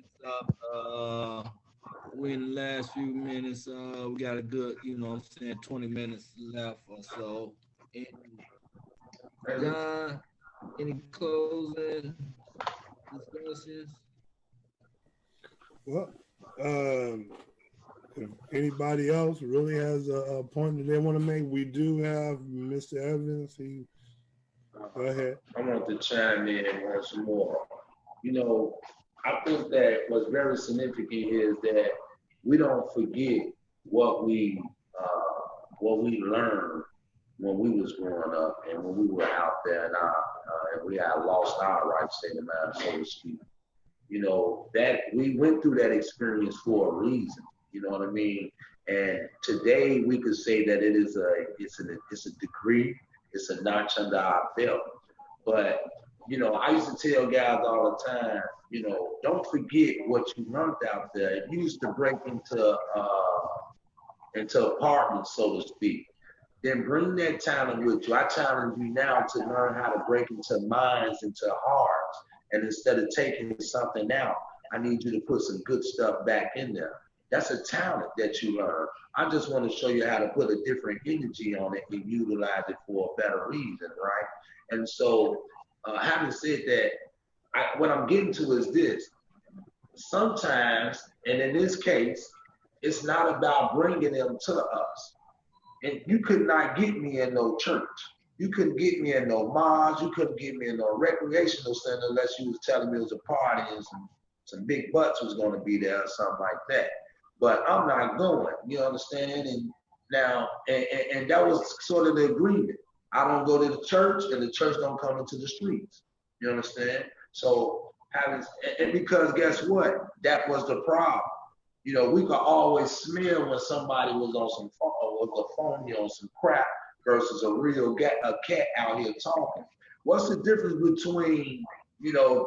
We're in the last few minutes. We got a good, 20 minutes left or so. And John, any closing discussions? Well, if anybody else really has a point that they want to make, we do have Mr. Evans. Go ahead. I want to chime in once more. You know, I think that what's very significant here is that we don't forget what we what we learned when we was growing up and when we were out there and we had lost our right state of mind, so to speak. You know, that we went through that experience for a reason. You know what I mean? And today we could say that it's a degree, it's a notch under our belt. But I used to tell guys all the time, don't forget what you learned out there. If you used to break into apartments, so to speak, then bring that talent with you. I challenge you now to learn how to break into minds, into hearts. And instead of taking something out, I need you to put some good stuff back in there. That's a talent that you learn. I just want to show you how to put a different energy on it and utilize it for a better reason, right? And so, having said that, what I'm getting to is this. Sometimes, and in this case, it's not about bringing them to us. And you could not get me in no church. You couldn't get me in no mosque. You couldn't get me in no recreational center unless you was telling me it was a party and some big butts was going to be there or something like that. But I'm not going. You understand? And now, and that was sort of the agreement. I don't go to the church, and the church don't come into the streets. You understand? So having and because guess what? That was the problem. We could always smell when somebody was on some was a phony on some crap versus a cat out here talking. What's the difference between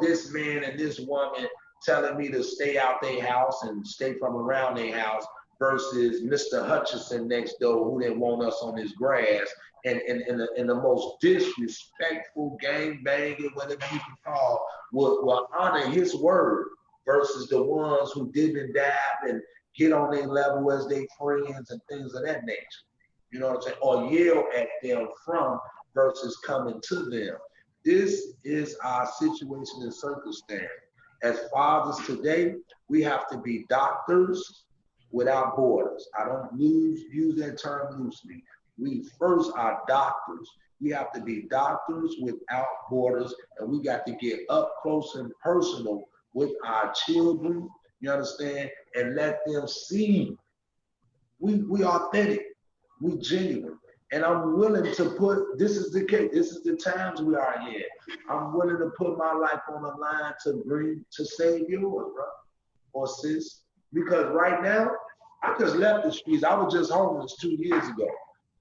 this man and this woman telling me to stay out their house and stay from around their house versus Mr. Hutchinson next door who didn't want us on his grass and in the most disrespectful gang banging, whatever you can call, will honor his word versus the ones who dib and dab and get on their level as they friends and things of that nature. You know what I'm saying? Or yell at them from versus coming to them. This is our situation and circumstance. As fathers today, we have to be doctors without borders. I don't use that term loosely. We first are doctors. We have to be doctors without borders, and we got to get up close and personal with our children, you understand, and let them see we authentic, we genuine. And I'm willing to put, this is the case, this is the times we are in. I'm willing to put my life on the line to save yours, bro, or sis. Because right now, I just left the streets. I was just homeless 2 years ago.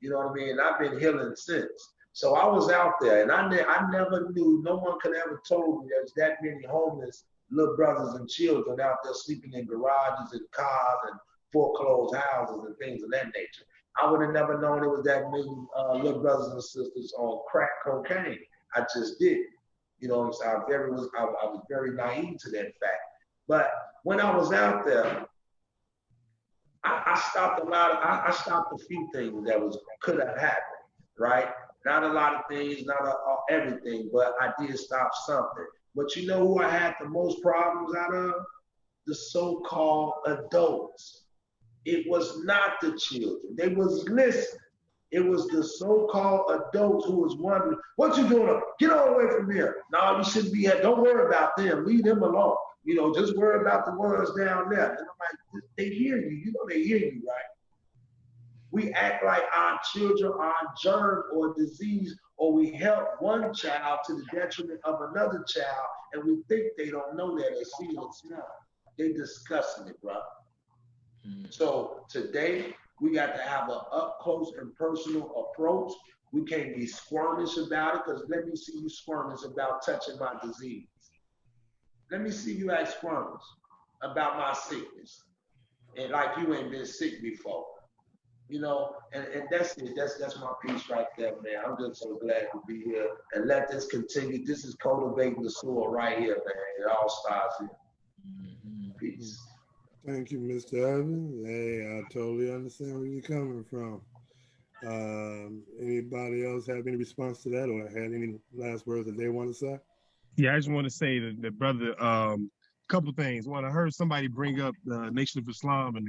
You know what I mean? I've been healing since. So I was out there, and I never knew, no one could ever told me there's that many homeless little brothers and children out there sleeping in garages and cars and foreclosed houses and things of that nature. I would have never known there was that many little brothers and sisters on crack cocaine. I just did. You know what I'm saying? I was very naive to that fact. But when I was out there, I stopped a few things that could have happened, right? Not a lot of things, not everything, but I did stop something. But you know who I had the most problems out of? The so-called adults. It was not the children. They was listening. It was the so-called adults who was wondering, what you doing up? Get on away from here. No, you shouldn't be here. Don't worry about them. Leave them alone. You know, just worry about the ones down there. And I'm like, they hear you. You know they hear you, right? We act like our children are germ or disease, or we help one child to the detriment of another child, and we think they don't know that or see it smell. They discussing it, bro. So today we got to have an up close and personal approach. We can't be squirmish about it, because let me see you squirmish about touching my disease. Let me see you act squirmish about my sickness, and like you ain't been sick before. You know, and that's it. That's my piece right there, man. I'm just so glad to be here and let this continue. This is cultivating the soil right here, man. It all starts here. Peace. Thank you, Mr. Evans. Hey, I totally understand where you're coming from. Anybody else have any response to that, or had any last words that they want to say? Yeah, I just want to say that brother, couple things. One, I heard somebody bring up the Nation of Islam and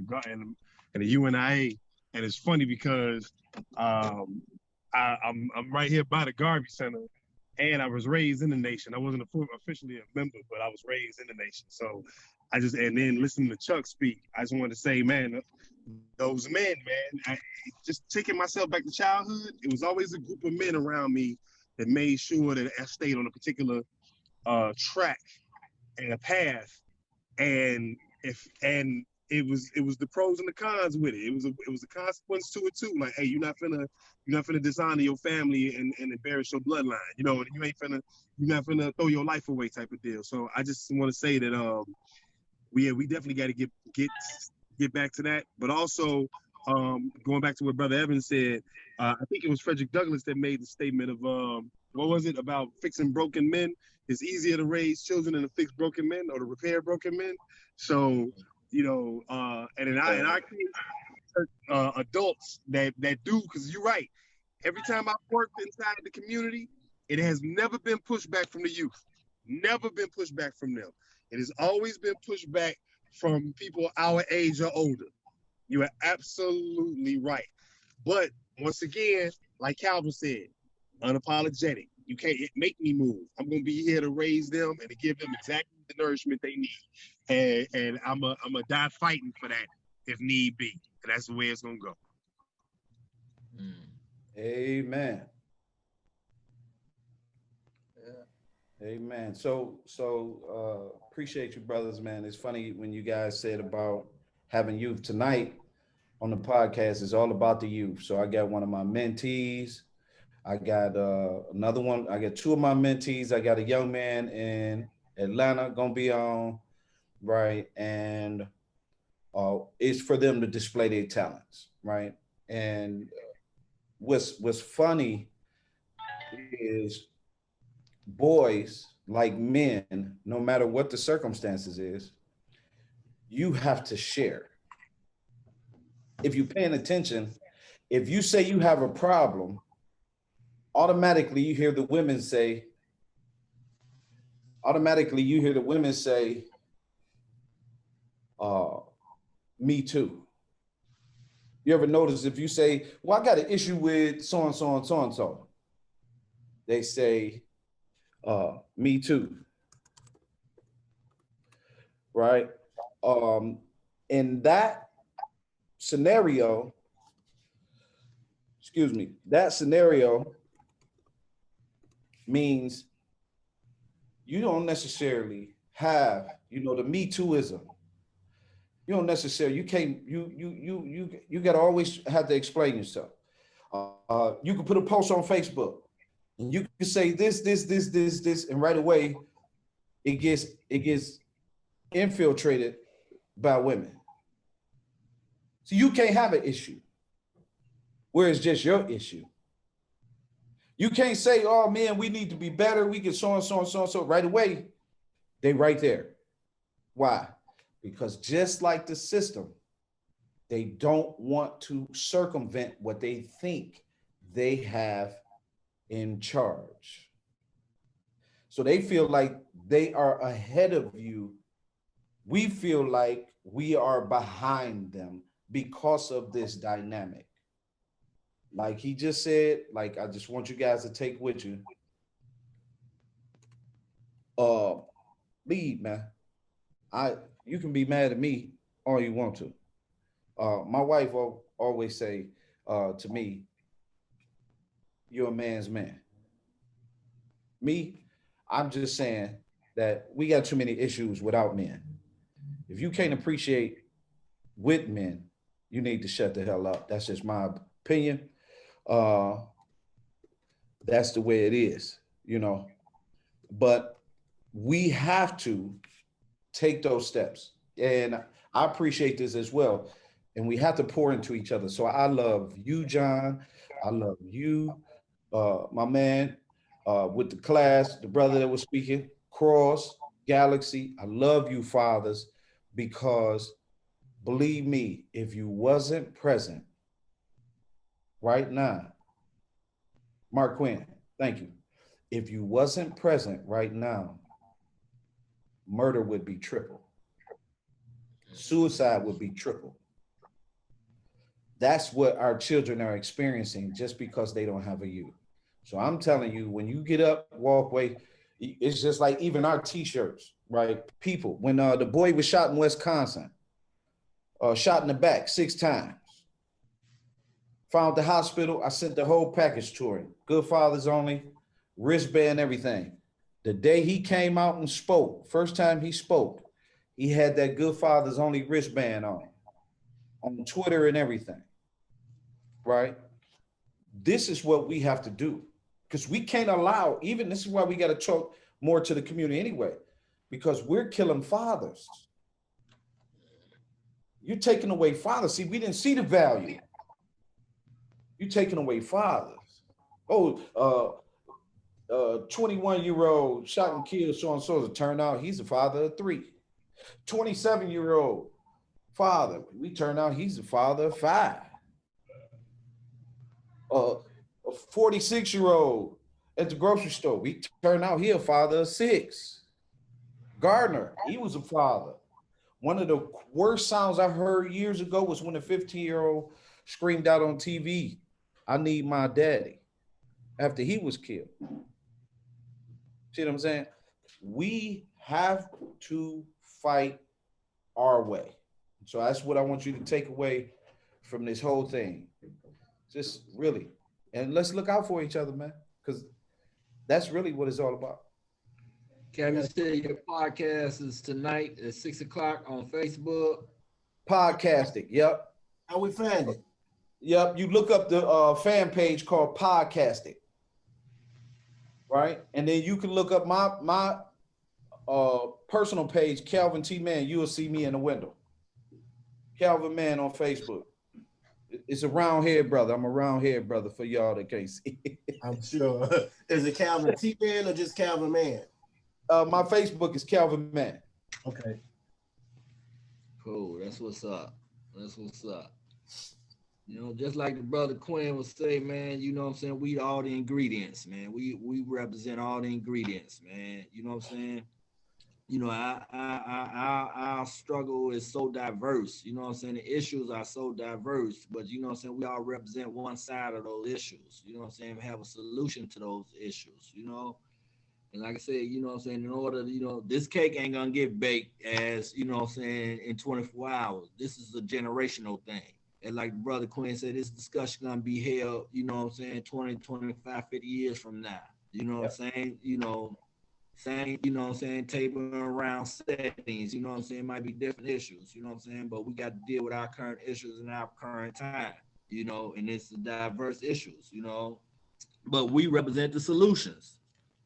the UNIA, and it's funny because I'm right here by the Garvey Center, and I was raised in the Nation. I wasn't officially a member, but I was raised in the Nation. So and then listening to Chuck speak, I just wanted to say, man, those men, man, just taking myself back to childhood, it was always a group of men around me that made sure that I stayed on a particular track and a path, and it was the pros and the cons with it. It was a consequence to it too. Like, hey, you're not finna dishonor your family and embarrass your bloodline. You know, you're not finna throw your life away type of deal. So I just want to say that we definitely got to get back to that. But also going back to what Brother Evans said, I think it was Frederick Douglass that made the statement of what was it about fixing broken men? It's easier to raise children than to fix broken men or to repair broken men. So, you know, and in our case, adults that do, because you're right. Every time I've worked inside the community, it has never been pushback from the youth. Never been pushback from them. It has always been pushback from people our age or older. You are absolutely right. But once again, like Calvin said, unapologetic. You can't make me move. I'm gonna be here to raise them and to give them exactly the nourishment they need. And I'm a die fighting for that if need be. And that's the way it's gonna go. Amen. Amen. So appreciate you, brothers, man. It's funny when you guys said about having youth tonight on the podcast. Is all about the youth. So I got one of my mentees. I got another one. I got two of my mentees. I got a young man in Atlanta gonna be on, right? And it's for them to display their talents, right? And what's funny is boys, like men, no matter what the circumstances is, you have to share. If you're paying attention, if you say you have a problem, automatically you hear the women say, me too. You ever notice if you say, well, I got an issue with so and so and so and so, they say, me too. Right? In that scenario, that scenario means you don't necessarily have, the Me Tooism. You don't necessarily, you can't, you got to always have to explain yourself. You can put a post on Facebook and you can say this, and right away it gets infiltrated by women. So you can't have an issue where it's just your issue. You can't say, oh man, we need to be better. We get so and so and so and so right away. They right there. Why? Because just like the system, they don't want to circumvent what they think they have in charge. So they feel like they are ahead of you. We feel like we are behind them because of this dynamic. Like he just said, like I just want you guys to take with you. Uh Lead, man. I You can be mad at me all you want to. My wife always say to me, you're a man's man. Me, I'm just saying that we got too many issues without men. If you can't appreciate with men, you need to shut the hell up. That's just my opinion. Uh, that's the way it is, you know. But we have to take those steps. And I appreciate this as well. And we have to pour into each other. So I love you, John. I love you, my man, with the class, the brother that was speaking, Cross, Galaxy. I love you, fathers, because believe me, if you wasn't present right now, Mark Quinn, thank you. If you wasn't present right now, murder would be triple. Suicide would be triple. That's what our children are experiencing just because they don't have a you. So I'm telling you, when you get up, walkway, it's just like even our t-shirts, right? People, when the boy was shot in Wisconsin, shot in the back 6 times, found the hospital, I sent the whole package to him. Good fathers only, wristband, everything. The day he came out and spoke, first time he spoke, he had that Good Fathers Only wristband on Twitter and everything, right? This is what we have to do because we can't allow, even this is why we got to talk more to the community anyway, because we're killing fathers. You're taking away fathers. See, we didn't see the value. You're taking away fathers. Oh, 21-year-old shot and killed so and so. It turned out he's a father of 3. 27-year-old father. We turn out he's a father of 5. A 46-year-old at the grocery store. We turn out he a father of 6. Gardner, he was a father. One of the worst sounds I heard years ago was when a 15-year-old screamed out on TV, "I need my daddy," after he was killed. See what I'm saying? We have to fight our way. So that's what I want you to take away from this whole thing. Just really, and let's look out for each other, man, because that's really what it's all about. Kevin said your podcast is tonight at 6:00 on Facebook. Podcasting, yep. How we find it? Yep, you look up the fan page called Podcasting, right? And then you can look up my personal page, Calvin T. Man. You will see me in the window. Calvin Man on Facebook. It's a round head brother. I'm a round head brother for y'all that can't see. I'm sure. Is it Calvin T. Man or just Calvin Man? My Facebook is Calvin Man. Okay. Cool. That's what's up. That's what's up. You know, just like the brother Quinn would say, man, you know what I'm saying? We all the ingredients, man. We represent all the ingredients, man. You know what I'm saying? You know, our struggle is so diverse. You know what I'm saying? The issues are so diverse, but you know what I'm saying? We all represent one side of those issues. You know what I'm saying? We have a solution to those issues, you know? And like I said, you know what I'm saying, in order, you know, this cake ain't gonna get baked as, you know what I'm saying, in 24 hours. This is a generational thing. And like Brother Quinn said, this discussion gonna be held, you know what I'm saying, 20, 25, 50 years from now. You know what I'm saying? You know, same, you know what I'm saying, table around settings, you know what I'm saying, might be different issues, you know what I'm saying, but we got to deal with our current issues in our current time, you know, and it's diverse issues, you know, but we represent the solutions.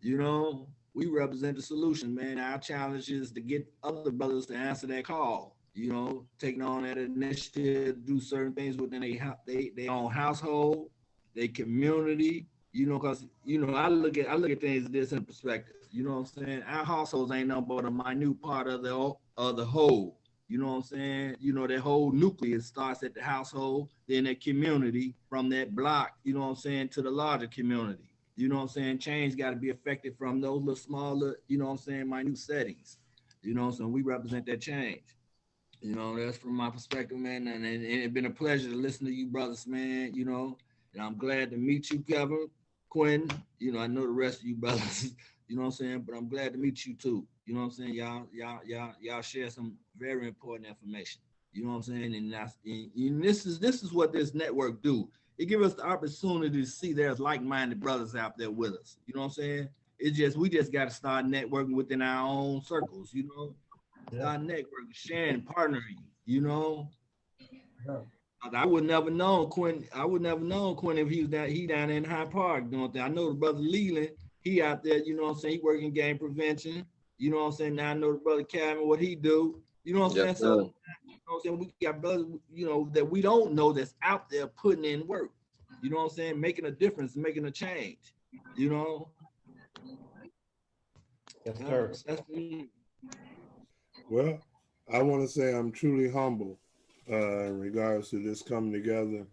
You know, we represent the solution, man. Our challenge is to get other brothers to answer that call. You know, taking on that initiative, do certain things within their own household, their community. You know, because you know, I look at things this in perspective. You know what I'm saying? Our households ain't nothing but a minute part of the whole. You know what I'm saying? You know, that whole nucleus starts at the household, then that community, from that block, you know what I'm saying, to the larger community. You know what I'm saying? Change got to be affected from those little smaller, you know what I'm saying, minute settings. You know what I'm saying? We represent that change. You know, that's from my perspective, man. And it's been a pleasure to listen to you, brothers, man. You know, and I'm glad to meet you, Kevin, Quinn. You know, I know the rest of you brothers. You know what I'm saying? But I'm glad to meet you too. You know what I'm saying? Y'all share some very important information. You know what I'm saying? And this is what this network do. It gives us the opportunity to see there's like-minded brothers out there with us. You know what I'm saying? It's just we just got to start networking within our own circles. You know, start networking, sharing, partnering. You know, I would never known Quinn. I would never known Quinn if he was down in High Park doing that. I know the brother Leland. He out there. You know what I'm saying? He working game prevention. You know what I'm saying? Now I know the brother Calvin what he do. You know what I'm saying? So you know what I'm saying? We got brothers, you know, that we don't know that's out there putting in work. You know what I'm saying? Making a difference, making a change. You know. Yes, sir. That's me. Well, I want to say I'm truly humble in regards to this coming together.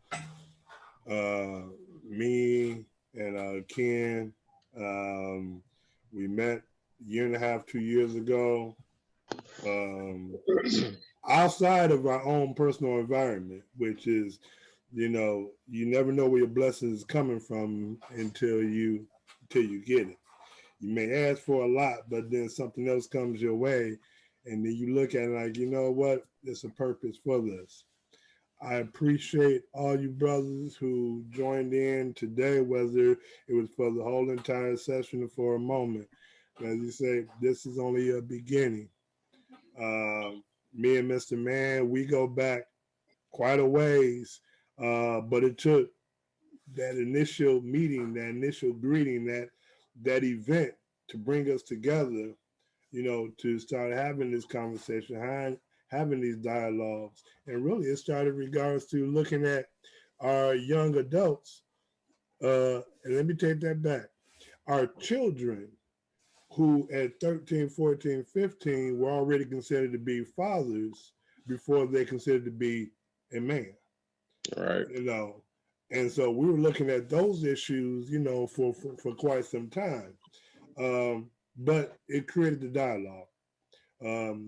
Me and Ken, we met a year and a half, 2 years ago, outside of our own personal environment, which is, you know, you never know where your blessings is coming from until you get it. You may ask for a lot, but then something else comes your way, and then you look at it like, you know what, there's a purpose for this. I appreciate all you brothers who joined in today, whether it was for the whole entire session or for a moment. As you say, this is only a beginning. Me and Mr. Man, we go back quite a ways, but it took that initial meeting, that initial greeting, that event to bring us together, you know, to start having this conversation, having these dialogues. And really it started in regards to looking at our young adults, and let me take that back, our children who at 13, 14, 15 were already considered to be fathers before they considered to be a man. Right. You know, and so we were looking at those issues, you know, for quite some time. But it created the dialogue.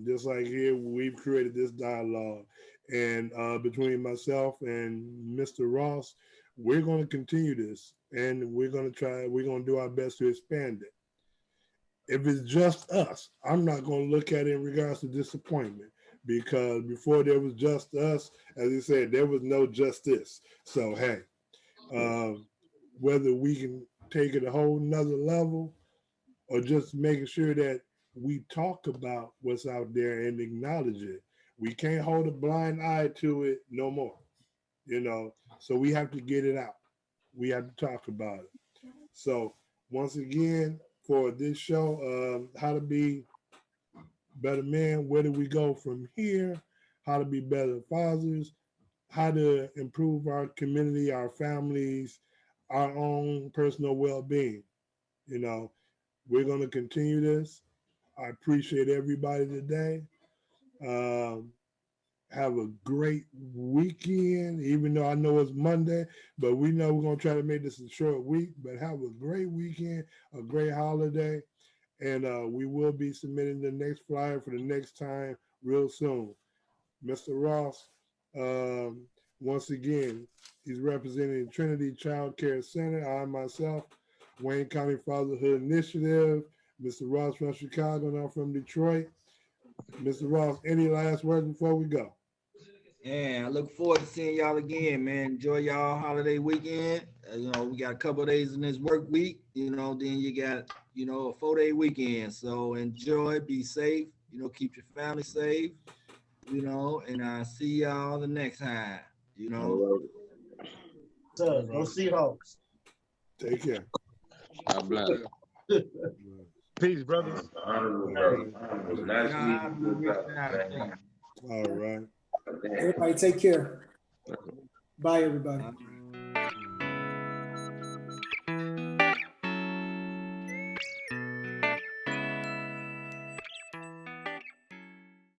Just like here, we've created this dialogue. And between myself and Mr. Ross, we're going to continue this. And we're going to do our best to expand it. If it's just us, I'm not going to look at it in regards to disappointment, because before there was just us, as you said, there was no justice. So, hey, whether we can take it a whole nother level or just making sure that we talk about what's out there and acknowledge it. We can't hold a blind eye to it no more, you know, so we have to get it out. We have to talk about it. So once again, for this show, how to be better men, where do we go from here? How to be better fathers, how to improve our community, our families, our own personal well-being. You know, we're going to continue this. I appreciate everybody today. Have a great weekend, even though I know it's Monday, but we know we're going to try to make this a short week. But have a great weekend, a great holiday, and we will be submitting the next flyer for the next time real soon. Mr. Ross, once again, he's representing Trinity Child Care Center. I myself, Wayne County Fatherhood Initiative. Mr. Ross from Chicago, and I'm from Detroit. Mr. Ross, any last words before we go? Yeah, I look forward to seeing y'all again, man. Enjoy y'all holiday weekend. You know, we got a couple of days in this work week. You know, then you got, you know, a 4-day weekend. So enjoy, be safe. You know, keep your family safe. You know, and I'll see y'all the next time. You know. So, go Seahawks. Take care. God bless. Peace, brothers. Honorable brother. It was nice meeting you, brother. All right. Everybody take care. Bye, everybody. All right.